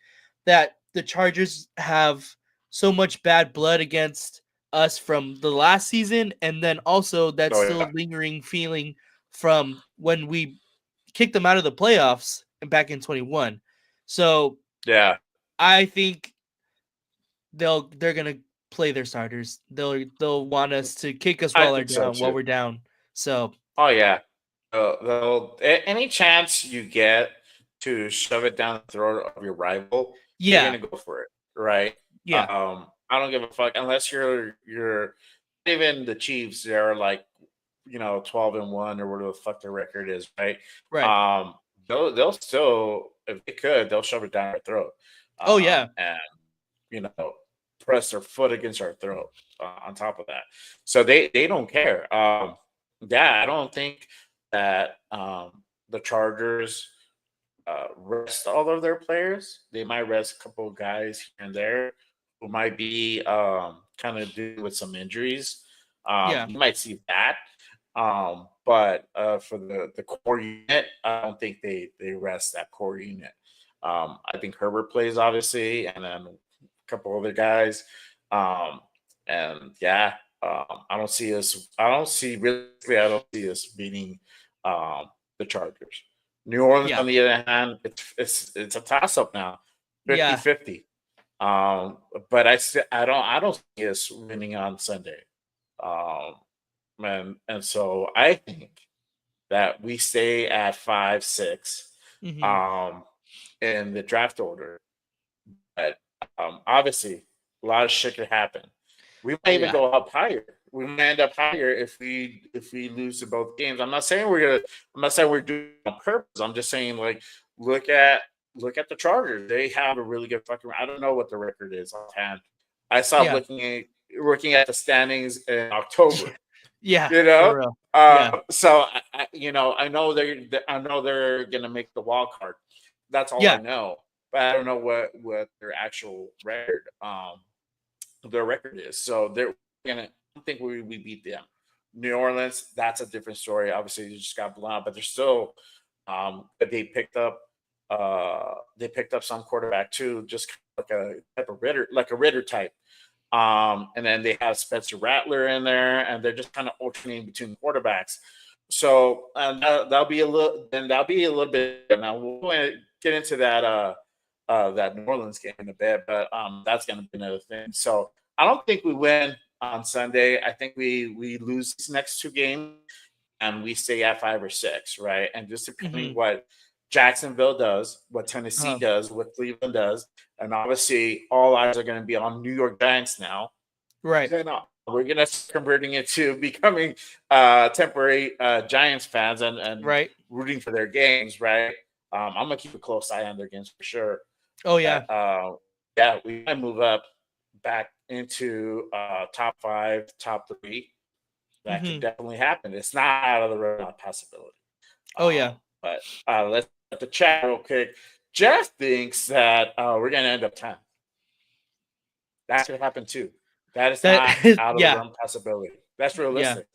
that the Chargers have so much bad blood against us from the last season, and then also that Oh still yeah, lingering feeling from when we kicked them out of the playoffs and back in 21. So yeah. I think they're gonna play their starters. They'll want us to kick us I while think so while too. we're down. So Oh yeah. Any chance you get to shove it down the throat of your rival, you're yeah, gonna go for it, right? yeah, I don't give a fuck unless you're even the Chiefs. They're like 12-1 or whatever the fuck their record is, right? right. Um, they'll still, if they could, they'll shove it down our throat, Oh yeah, and you know press their foot against our throat. On top of that, so they don't care. Yeah, I don't think that the Chargers rest all of their players. They might rest a couple of guys here and there who might be kind of dealing with some injuries. yeah. You might see that. But for the core unit, I don't think they rest that core unit. I think Herbert plays obviously, and then a couple other guys. Um, and yeah, I don't see us. I don't see realistically. I don't see us beating. Um, the Chargers. New Orleans, Yeah. on the other hand, it's a toss up now, 50-50. But I don't see us winning on Sunday. And so I think that we stay at 5-6 Mhm. in the draft order. But obviously, a lot of shit could happen. We might even Yeah. go up higher. We might end up higher if we lose to both games. I'm not saying we're doing it on purpose. I'm just saying, like, look at the Chargers. They have a really good fucking. I don't know what the record is offhand. I stopped Yeah. looking at the standings in October. Yeah. You know, For real. Yeah. so I know they're gonna make the wild card. That's all I Yeah. know, but I don't know what their actual record is. So they're gonna. I don't think we beat them. New Orleans, that's a different story. Obviously, they just got blown out, but they're still. But they picked up some quarterback too, just like a type of Ritter type. And then they have Spencer Rattler in there, and they're just kind of alternating between quarterbacks. So that'll be a little bit. Now we'll get into that New Orleans game in a bit, but that's going to be another thing. So I don't think we win on Sunday. I think we lose these next two games, and we stay at 5 or 6, right? And just depending what Jacksonville does, what Tennessee does, what Cleveland does, and obviously all eyes are going to be on New York Giants now. Right. Then we're going to start converting it to becoming temporary Giants fans and Right. rooting for their games, right? I'm going to keep a close eye on their games for sure. Oh yeah. Yeah, we might move up back into top 5, top 3. That could definitely happen. It's not out of the realm of possibility. Oh yeah. But let's let the chat real quick. Jeff thinks that we're going to end up 10. That could happen too. That is not out of the realm of possibility. That's realistic.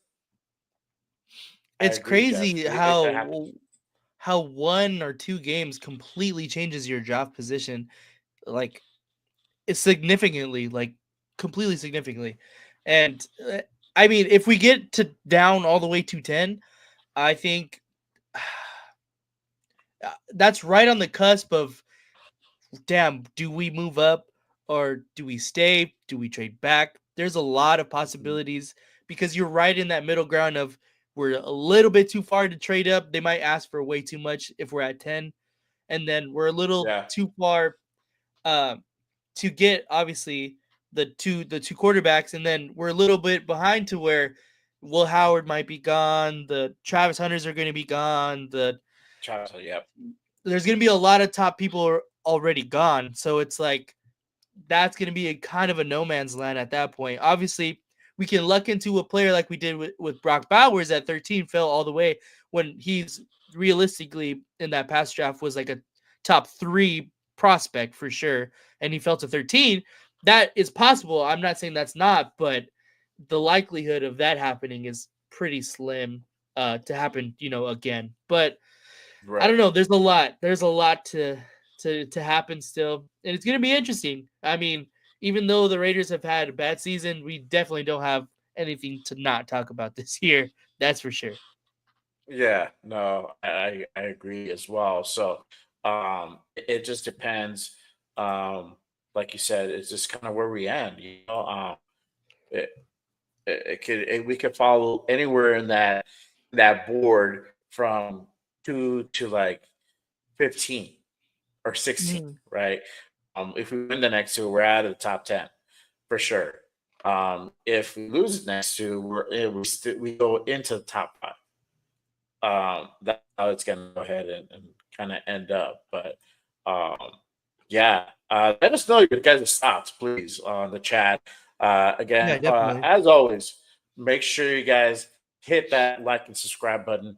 Yeah. It's crazy how 1 or 2 games completely changes your draft position. Like, it's significantly, like completely significantly. And I mean, if we get to down all the way to 10, I think that's right on the cusp of, damn, do we move up or do we stay? Do we trade back? There's a lot of possibilities because you're right in that middle ground of, we're a little bit too far to trade up. They might ask for way too much if we're at 10. And then we're a little too far to get, obviously, the two quarterbacks. And then we're a little bit behind to where Will Howard might be gone. The Travis Hunters are going to be gone. Travis, yep. There's going to be a lot of top people already gone. So it's like, that's going to be a kind of a no man's land at that point. Obviously, we can luck into a player like we did with Brock Bowers at 13, fell all the way when he's realistically in that past draft was like a top 3 prospect for sure. And he fell to 13. That is possible. I'm not saying that's not, but the likelihood of that happening is pretty slim to happen, again. But I don't know. There's a lot to happen still. And it's going to be interesting. I mean, even though the Raiders have had a bad season, we definitely don't have anything to not talk about this year. That's for sure. Yeah, no, I agree as well. So it just depends. Like you said, it's just kind of where we end. We could follow anywhere in that board from 2 to like 15 or 16, right? If we win the next 2, we're out of the top 10 for sure. If we lose the next 2, we go into the top 5. That's how it's gonna go ahead and kind of end up. But yeah, let us know your guys' thoughts, please, on the chat. Again, as always, make sure you guys hit that like and subscribe button.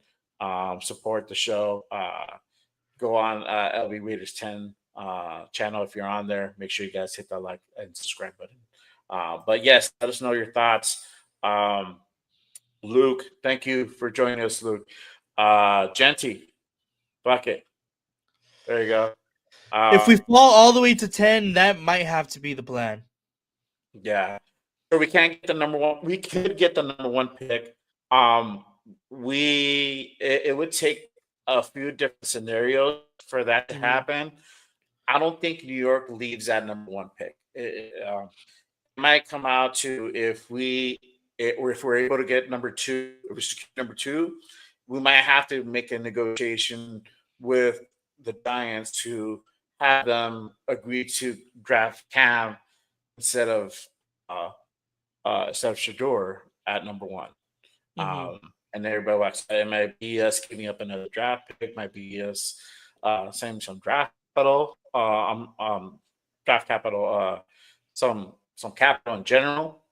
Support the show. Go on LB Raiders 10 channel if you're on there. Make sure you guys hit that like and subscribe button. But yes, let us know your thoughts. Luke, thank you for joining us, Luke. Genty, Bucket. There you go. If we fall all the way to 10, that might have to be the plan. Yeah. So we can't get the number 1. We could get the number 1 pick. It would take a few different scenarios for that to Mhm. happen. I don't think New York leaves at number one pick. It might come out to or if we're able to get number two, if we secure number two, we might have to make a negotiation with the Giants to have them agree to draft Cam instead of uh Shador at number one. Mhm. And everybody watches. It might be us giving up another draft pick. Might be us saving some draft capital, some capital in general,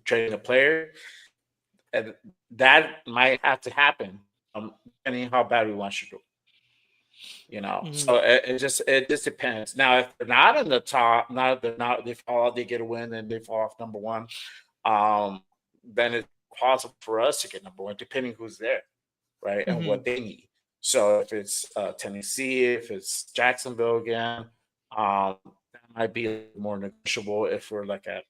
trading a player, and that might have to happen. Depending how bad we want Shador. Mhm. So it just depends. Now, if they're not in the top, not they're not they fall, they get a win, and they fall off number one. Then it's possible for us to get number one, depending who's there, right, and what Mhm. they need. So if it's Tennessee, if it's Jacksonville again, that might be more negotiable if we're like at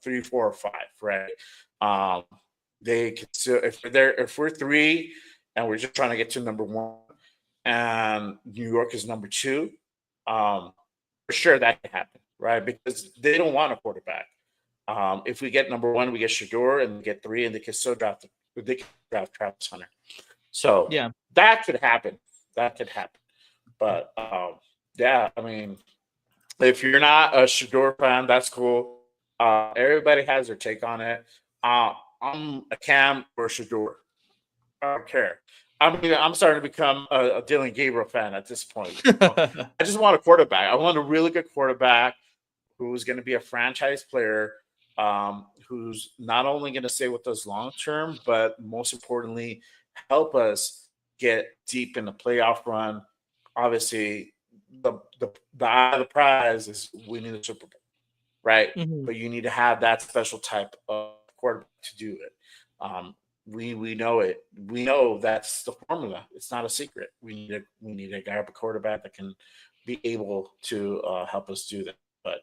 3, 4, or 5, right? Um, they could still if we're three and we're just trying to get to number one, and New York is number two, um, for sure that can happen, right? Because they don't want a quarterback. If we get number one, we get Shador, and we get three, and they can draft Travis Hunter. So Yeah. that could happen. That could happen. But yeah, I mean, if you're not a Shador fan, that's cool. Everybody has their take on it. I'm a Cam or Shador. I don't care. I mean, I'm starting to become a Dylan Gabriel fan at this point. I just want a quarterback. I want a really good quarterback who's going to be a franchise player, who's not only going to stay with us long term, but most importantly, help us get deep in the playoff run. Obviously, the eye of the prize is winning the Super Bowl, right? Mhm. But you need to have that special type of quarterback to do it. Um, we know it. We know that's the formula. It's not a secret. We need a guy, a quarterback that can be able to help us do that. But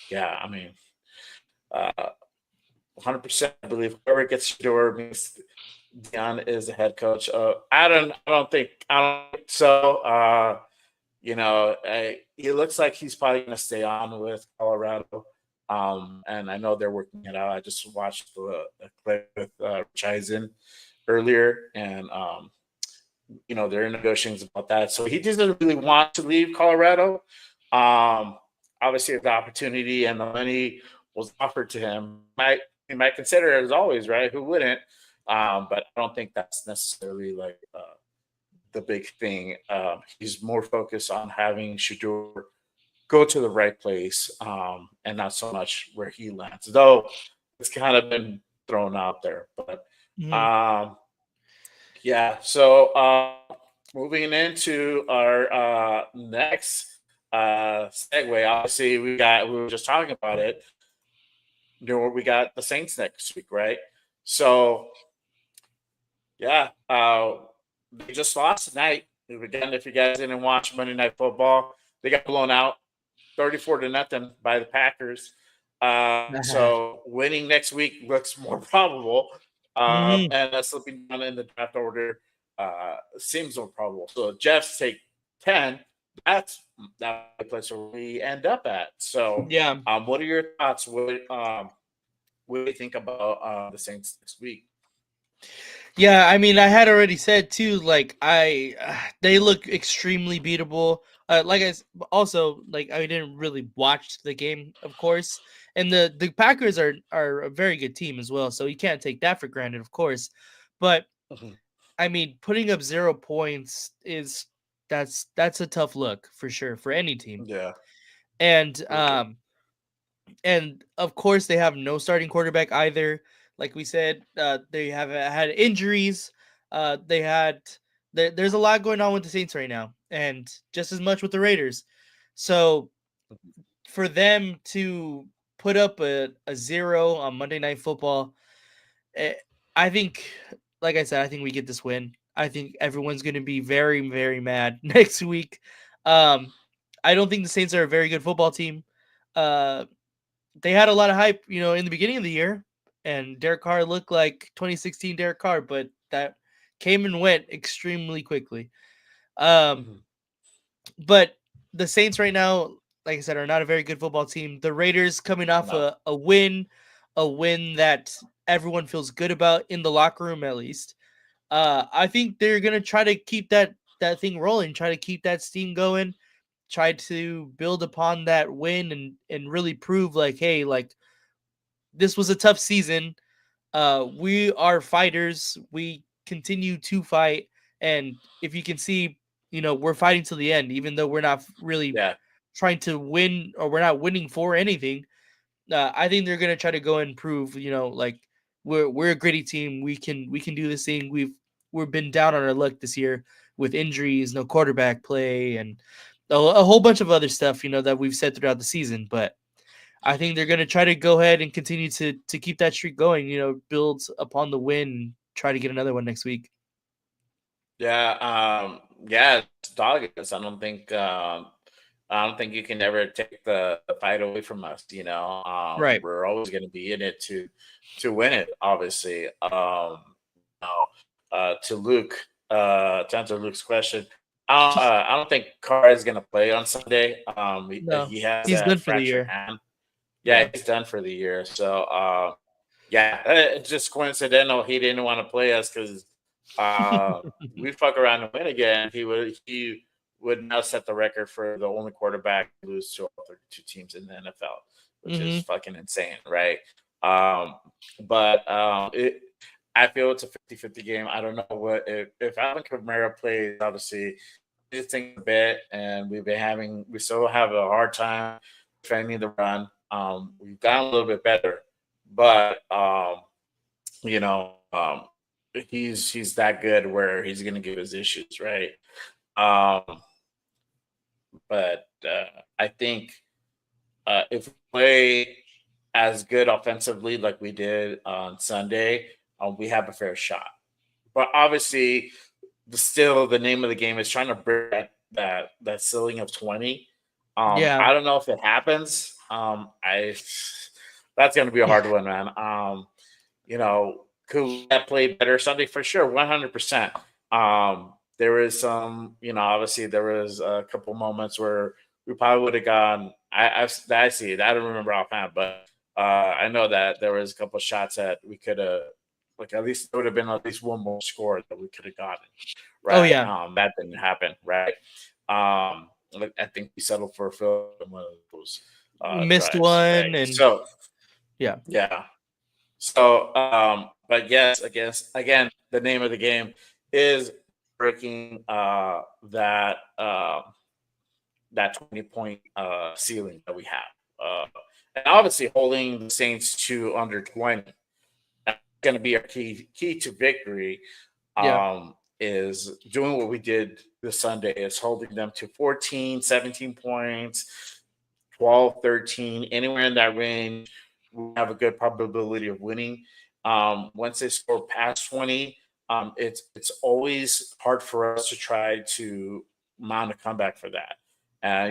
yeah, I mean, 100%. I believe whoever gets the door means Dion is the head coach. I don't think so. He looks like he's probably going to stay on with Colorado. And I know they're working it out. I just watched the clip with Rich Eisen earlier, and they're in negotiations about that. So he doesn't really want to leave Colorado. Obviously, if the opportunity and the money was offered to him, he might consider it as always, right? Who wouldn't? But I don't think that's necessarily like the big thing. He's more focused on having Shador go to the right place, and not so much where he lands. Though it's kind of been thrown out there, but Mhm. um, yeah. So moving into our next segue, obviously we were just talking about it. We got the Saints next week, right? So yeah, they just lost tonight. Again, if you guys didn't watch Monday Night Football, they got blown out 34-0 by the Packers. So winning next week looks more probable, Mhm. and slipping down in the draft order seems more probable. So Jeff's take 10. That's the place where we end up at. So, Yeah. what are your thoughts? What do you think about the Saints this week? Yeah, I mean, I had already said too. Like, they look extremely beatable. Also, like, I didn't really watch the game, of course, and the Packers are a very good team as well. So you can't take that for granted, of course. But Mhm. I mean, putting up 0 points that's a tough look for sure for any team. Yeah, And for sure. and of course they have no starting quarterback either. Like we said, they have had injuries. They had there's a lot going on with the Saints right now, and just as much with the Raiders. So for them to put up a 0 on Monday Night Football, eh, I think, like I said, I think we get this win. I think everyone's going to be very, very mad next week. Um, I don't think the Saints are a very good football team. Uh, they had a lot of hype, in the beginning of the year, and Derek Carr looked like 2016 Derek Carr, but that came and went extremely quickly. But the Saints right now, like I said, are not a very good football team. The Raiders coming off a win that everyone feels good about in the locker room, at least. I think they're gonna try to keep that thing rolling, try to keep that steam going, try to build upon that win and really prove like, hey, like this was a tough season. We are fighters. We continue to fight, and if you can see, we're fighting to the end, even though we're not really trying to win, or we're not winning for anything. I think they're gonna try to go and prove, like we're a gritty team. We can do this thing. We've been down on our luck this year with injuries, no quarterback play, and a whole bunch of other stuff, that we've said throughout the season. But I think they're gonna try to go ahead and continue to keep that streak going. Build upon the win, try to get another one next week. Yeah, it's doggers. I don't think you can ever take the fight away from us. Right. We're always going to be in it to win it. Obviously, to Luke, to answer Luke's question, I don't think Carr is going to play on Sunday. No, he has he's done for the fractured year. hand. Yeah, he's done for the year. So, it's just coincidental he didn't want to play us because we fuck around and win again. He would now set the record for the only quarterback to lose to all 32 teams in the NFL, which is fucking insane, right? I feel it's a 50-50 game. I don't know what if Alvin Kamara plays, obviously just think a bit, and we still have a hard time defending the run. We've gotten a little bit better, but he's that good where he's gonna give us issues, right? But I think if we play as good offensively like we did on Sunday, we have a fair shot. But obviously, still the name of the game is trying to break that ceiling of 20. I don't know if it happens. That's going to be a hard one, man. Could we have played better Sunday? For sure, 100%. There was some, obviously there was a couple moments where we probably would have gone. I see it. I don't remember offhand, but I know that there was a couple shots that we could have, at least there would have been at least one more score that we could have gotten. Right? Oh yeah. That didn't happen. Right. I think we settled for a field in one of those. Missed drives, one, right? and so yeah. So, but yes, I guess again, the name of the game is breaking that 20-point ceiling that we have, and obviously holding the Saints to under 20. That's going to be our key to victory. Is doing what we did this Sunday, is holding them to 14, 17 points, 12, 13, anywhere in that range. We have a good probability of winning. Once they score past 20, it's always hard for us to try to mount a comeback for that.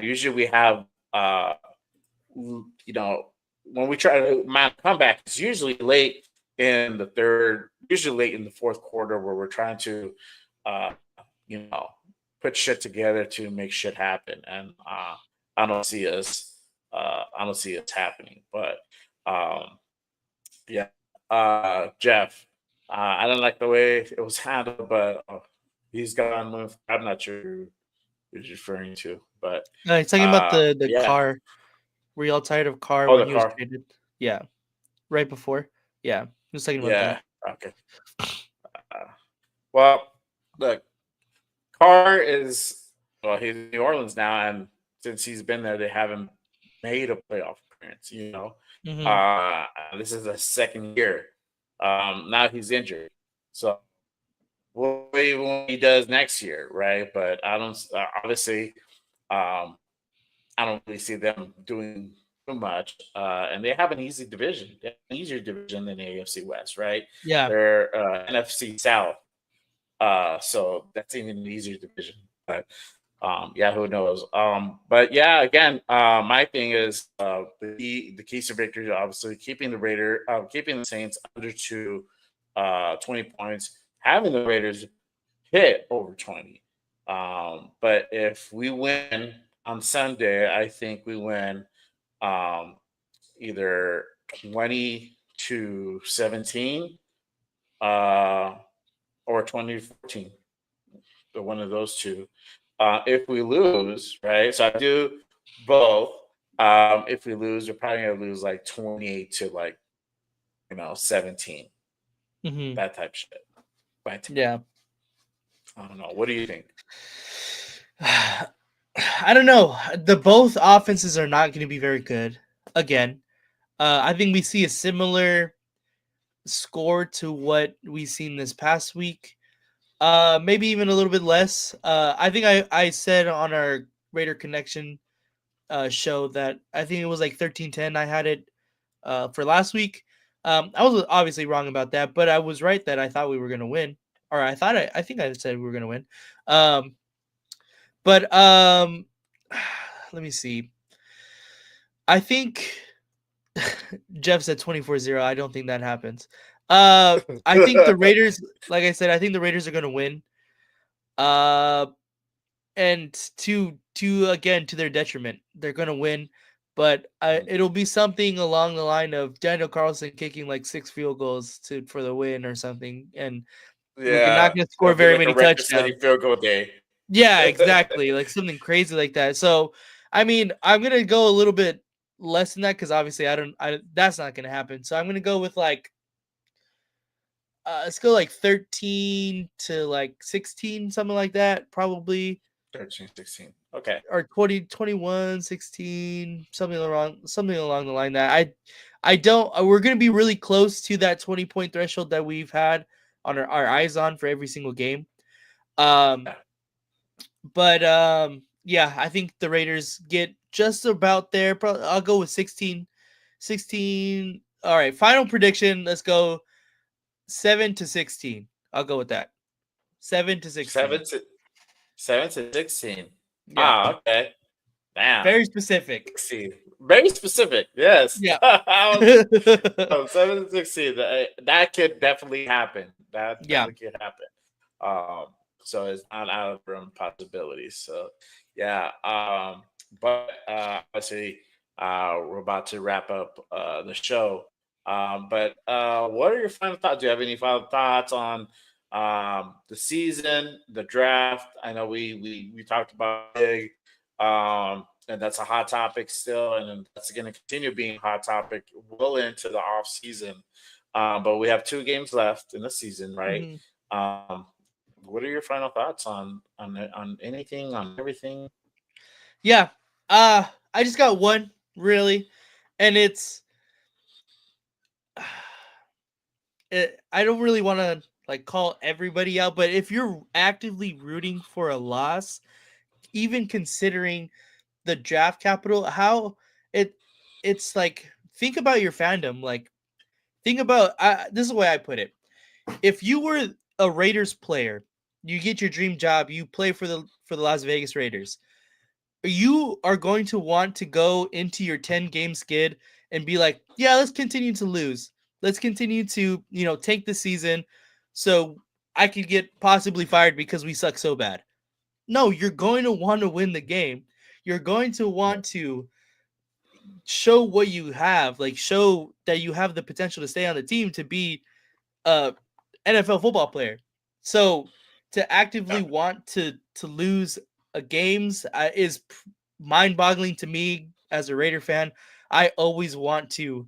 Usually we have, when we try to mount a comeback, it's usually late in the third, usually late in the fourth quarter, where we're trying to, put shit together to make shit happen. And I don't see us happening. But Jeff, I don't like the way it was handled, but he's gone. I'm not sure who he's referring to, but no, he's talking about the car. Were y'all tired of Carr when he was traded? Yeah, right before. Yeah, he was talking about that. Okay. Well, look, Carr is he's in New Orleans now, and since he's been there, they haven't made a playoff appearance. This is the second year. Now he's injured, so we'll wait when he does next year, right? But I don't obviously. I don't really see them doing too much, and they have an easy division. They have an easier division than the AFC West, right? Yeah, they're NFC South, so that's even an easier division. But who knows? But yeah, again, my thing is the keys to victory, obviously keeping the Saints under 20 points, having the Raiders hit over 20. But if we win on Sunday, I think we win either 20-17 or 20-14, one of those two. If we lose, right? So I do both. If we lose, we're probably gonna lose like 28 to 17. Mhm. That type of shit. But Yeah. I don't know. What do you think? I don't know. The both offenses are not going to be very good. Again, I think we see a similar score to what we seen this past week. Maybe even a little bit less. I think I said on our Raider Connection show that I think it was like 13-10. I had it for last week. I was obviously wrong about that, but I was right that I thought we were going to win. Or I think I said we were going to win. But let me see. I think Jeff said 24-0. I don't think that happens. I think the Raiders, like I said, I think the Raiders are going to win. And to their detriment, they're going to win, but it'll be something along the line of Daniel Carlson kicking like 6 field goals for the win or something, and we're not going to score it'll be very like many a record-setting touchdowns. field goal day. Yeah, exactly. Like something crazy like that. So, I mean, I'm gonna go a little bit less than that because obviously that's not gonna happen. So I'm gonna go with let's go like 13 to like 16, something like that, probably. 13, 16. Okay. Or 20, 21, 16, something along the line that I don't. We're gonna be really close to that 20-point threshold that we've had on our eyes on for every single game. But yeah, I think the Raiders get just about there. I'll go with 16. All right, final prediction. Let's go 7-16. I'll go with that. 7-16. 7-16. Yeah. Okay. Damn. Very specific. 16. Very specific. Yes. Yeah. 7-16. That could definitely happen. That definitely could happen. So it's not out of the realm of possibilities. So yeah. But obviously we're about to wrap up the show. But what are your final thoughts? Do you have any final thoughts on the season, the draft? I know we talked about big, and that's a hot topic still, and that's going to continue being a hot topic well into the off season. But we have 2 games left in the season, right? Mm-hmm. What are your final thoughts on anything, on everything? Yeah, I just got one really, and it's I don't really want to like call everybody out, but if you're actively rooting for a loss, even considering the draft capital, how it's like, think about your fandom. Like, think about this is the way I put it. If you were a Raiders player, you get your dream job, you play for the Las Vegas Raiders, you are going to want to go into your 10-game skid and be like, yeah, let's continue to lose. Let's continue to, take the season so I could get possibly fired because we suck so bad. No, you're going to want to win the game. You're going to want to show what you have, like show that you have the potential to stay on the team to be a NFL football player. So to actively want to lose games is mind-boggling to me as a Raider fan. I always want to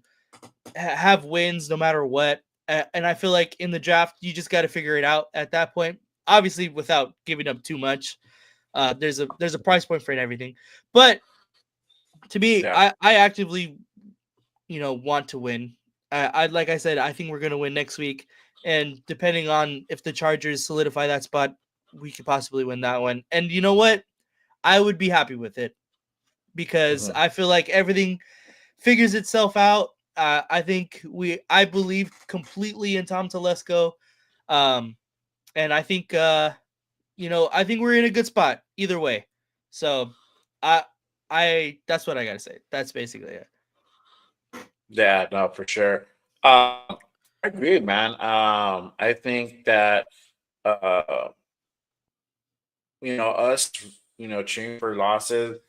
have wins no matter what. And I feel like in the draft, you just got to figure it out at that point. Obviously, without giving up too much. There's a price point for everything. But to me, I actively, want to win. Like I said, I think we're going to win next week. And depending on if the Chargers solidify that spot, we could possibly win that one. And you know what? I would be happy with it because I feel like everything figures itself out. I I believe completely in Tom Telesco. And I think, I think we're in a good spot either way. So that's what I got to say. That's basically it. Yeah, no, for sure. I agree, man. I think that uh, us, cheering for losses.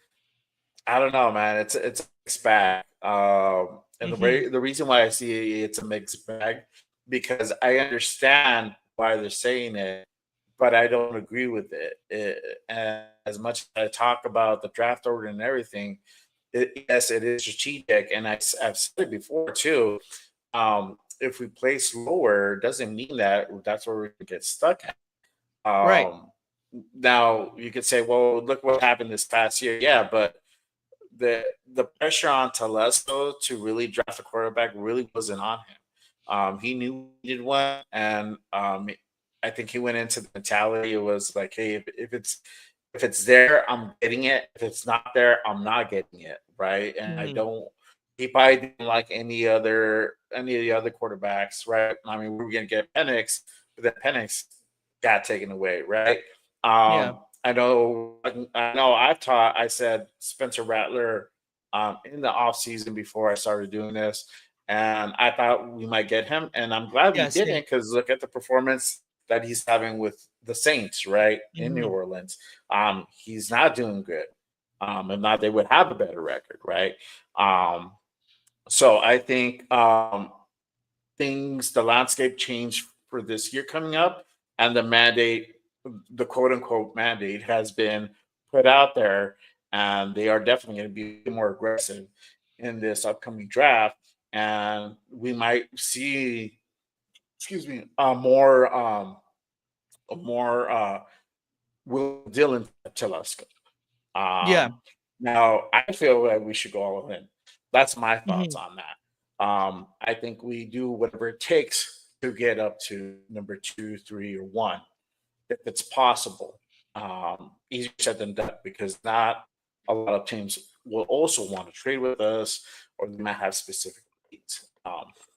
I don't know, man. It's a mixed bag. And Hmm. the reason why I see it's a mixed bag because I understand why they're saying it, but I don't agree with and as much as I talk about the draft order and everything, yes, it is strategic, and I've said it before too. If we place lower, doesn't mean that that's where we get stuck at. Right. Um, Now you could say, well, look what happened this past year. Yeah, but the pressure on Telesco to really draft a quarterback really wasn't on him. He knew he needed one, and I think he went into the mentality. It was like, hey, if it's there, I'm getting it. If it's not there, I'm not getting it. Right, and I Hmm. don't. He probably didn't like any of the other quarterbacks. Right, I mean, we were gonna get Penix, but then Penix got taken away. Right. Yeah. I know I said Spencer Rattler in the off season before I started doing this, and I thought we might get him, and I'm glad we Yeah. Same. didn't because look at the performance that he's having with the Saints, right, in New Hmm. Orleans. He's not doing good. If not, they would have a better record, right? Um, so I think the landscape change for this year coming up, and the quote unquote mandate has been put out there, and they are definitely going to be more aggressive in this upcoming draft, and we might see, excuse me, more Will Dillon tell us. Yeah. Um, Now, I feel like we should go all in. That's my thoughts Hmm. on that. I think we do whatever it takes to get up to number two, three, or one, if it's possible. Easier said than done because not a lot of teams will also want to trade with us, or they might have specific needs.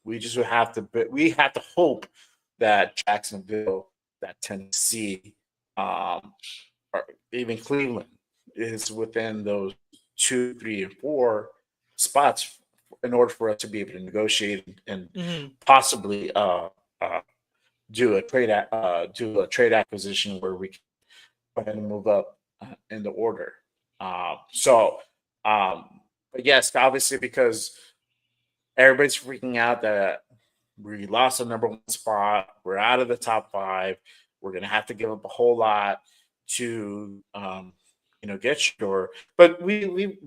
We just would have to, we have to hope that Jacksonville, that Tennessee, um, or even Cleveland is within those two, three, and four spots in order for us to be able to negotiate and Hmm. possibly uh, do a trade acquisition where we can go ahead and move up in the order. So, but yes, obviously because everybody's freaking out that we lost the number one spot, we're out of the top five, we're gonna have to give up a whole lot to get sure. But we've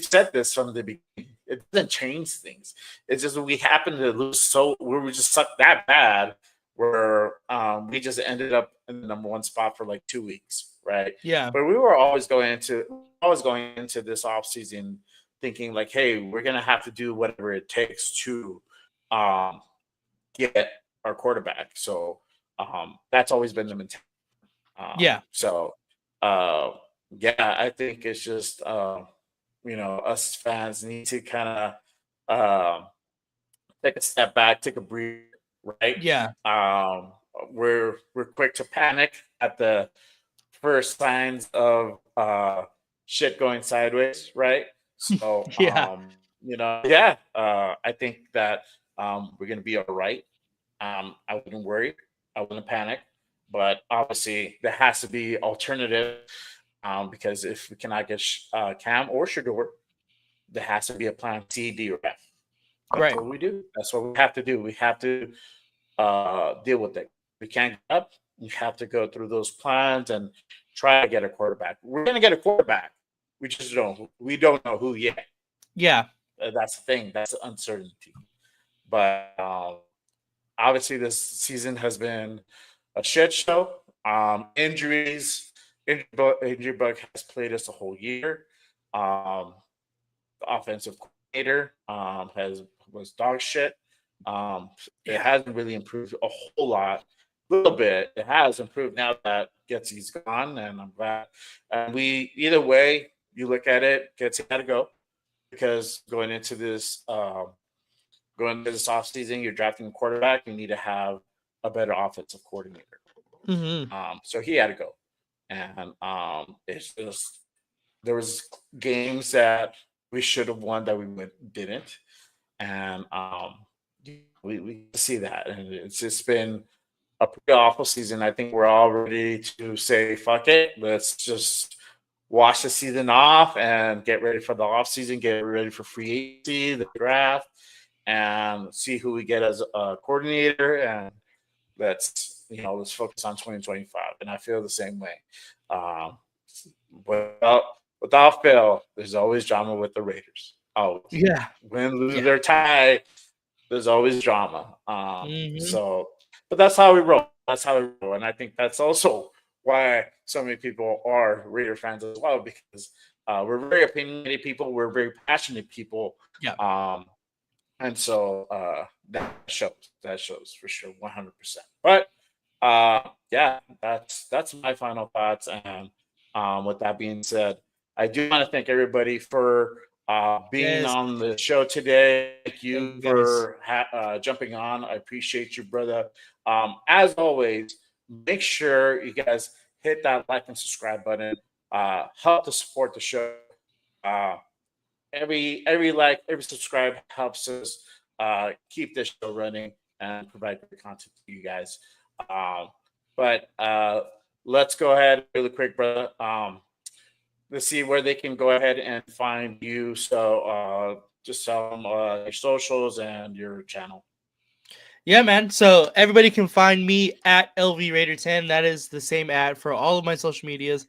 said this from the beginning. It doesn't change things. It's just we happen to lose so where we just sucked that bad where we just ended up in the number one spot for like 2 weeks, right? Yeah. But we were always going into this offseason thinking like, hey, we're gonna have to do whatever it takes to um get our quarterback. So that's always been the mentality. Yeah. So uh, yeah, I think it's just us fans need to kind of take a step back, take a breather, right? Yeah. Um, we're quick to panic at the first signs of shit going sideways, right? So Yeah. yeah, I think that we're gonna be all right. I wouldn't worry. I wouldn't panic. But obviously, there has to be alternative because if we cannot get Cam or Shador, there has to be a plan C, D, or F. That's Right. what we do. That's what we have to do. We have to deal with it. We can't get up. We have to go through those plans and try to get a quarterback. We're going to get a quarterback. We just don't. We don't know who yet. Yeah. That's the thing. That's the uncertainty. But obviously, this season has been a shit show. Injury bug has played us a whole year. Um, the offensive coordinator has was dog shit. Um, it Yeah. hasn't really improved a whole lot. A little bit. It has improved now that Getsy's gone, and I'm glad. And we either way you look at it, Getsy had to go because going into this offseason, you're drafting a quarterback, you need to have a better offensive coordinator. Hmm. So he had to go. And it's just there was games that we should have won that didn't. And we see that. And it's just been a pretty awful season. I think we're all ready to say, fuck it. Let's just wash the season off and get ready for the off season, get ready for free agency, the draft, and see who we get as a coordinator. And let's focus on 2025. And I feel the same way. Um, without fail, there's always drama with the Raiders. Oh, Yeah. win, lose, Yeah. or tie, there's always drama. Mhm. So, but that's how we roll. That's how we roll, and I think that's also why so many people are Raider fans as well, because we're very opinionated people. We're very passionate people. Yeah. And so that shows. That shows for sure, 100%. But yeah, that's my final thoughts. And with that being said, I do want to thank everybody for being Yes. on the show today. Thank you Thank you, guys. for jumping on. I appreciate you, brother. As always, make sure you guys hit that like and subscribe button. Help to support the show. Uh, every like, every subscribe helps us keep this show running and provide great content to you guys. But let's go ahead really quick, brother. Let's see where they can go ahead and find you. So just tell them your socials and your channel. Yeah, man. So everybody can find me at LV Raider 10. That is the same ad for all of my social medias.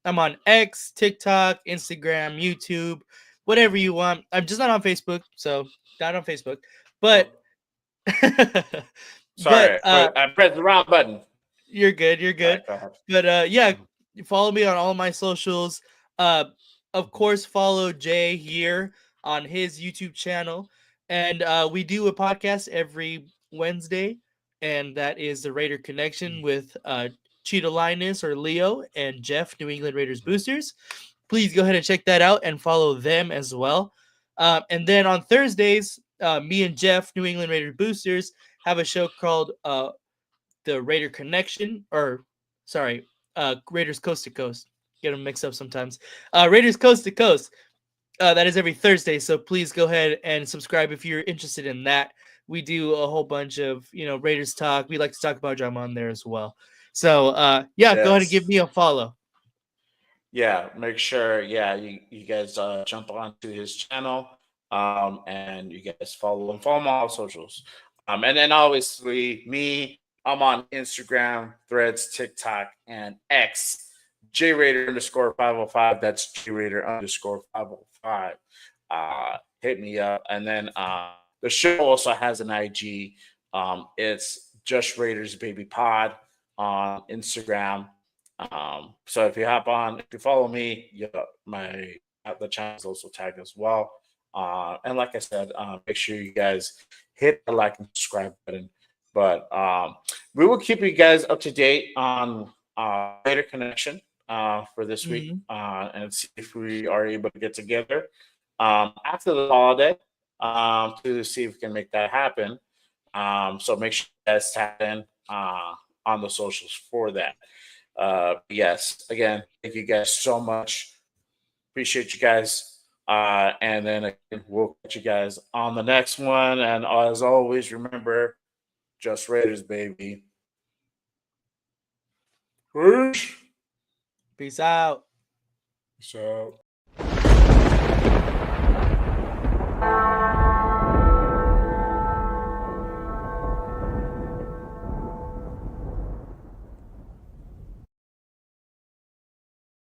I'm on X, TikTok, Instagram, YouTube, whatever you want. I'm just not on Facebook, so not on Facebook. But Sorry, but I pressed the wrong button. you're good. You're good. All right, go ahead. But yeah, follow me on all my socials. Of course, follow Jay here on his YouTube channel, and we do a podcast every Wednesday, and that is the Raider Connection with Cheetah Linus or Leo and Jeff, New England Raiders Boosters. Please go ahead and check that out and follow them as well. And then on Thursdays, me and Jeff, New England Raiders Boosters, have a show called the Raider Connection, or sorry, Raiders Coast to Coast. Get them mixed up sometimes. Raiders Coast to Coast. That is every Thursday. So please go ahead and subscribe if you're interested in that. We do a whole bunch of Raiders talk. We like to talk about drama on there as well. So yeah, go ahead and give me a follow. Yeah, make sure, you guys jump onto his channel, and you guys follow him on all socials. And then obviously me, I'm on Instagram, Threads, TikTok, and X, JRaider_505. That's JRaider_505. Hit me up. And then the show also has an IG. It's Just Raiders Baby Pod on Instagram. So if you follow me, the channel is also tagged as well. And like I said, make sure you guys hit the like and subscribe button. But we will keep you guys up to date on Raider Connection for this week, and see if we are able to get together after the holiday to see if we can make that happen. So make sure you guys tap in on the socials for that. Yes, again, thank you guys so much. Appreciate you guys. And then again, we'll catch you guys on the next one. And as always, remember, just Raiders, baby. Peace. Peace out. Peace out.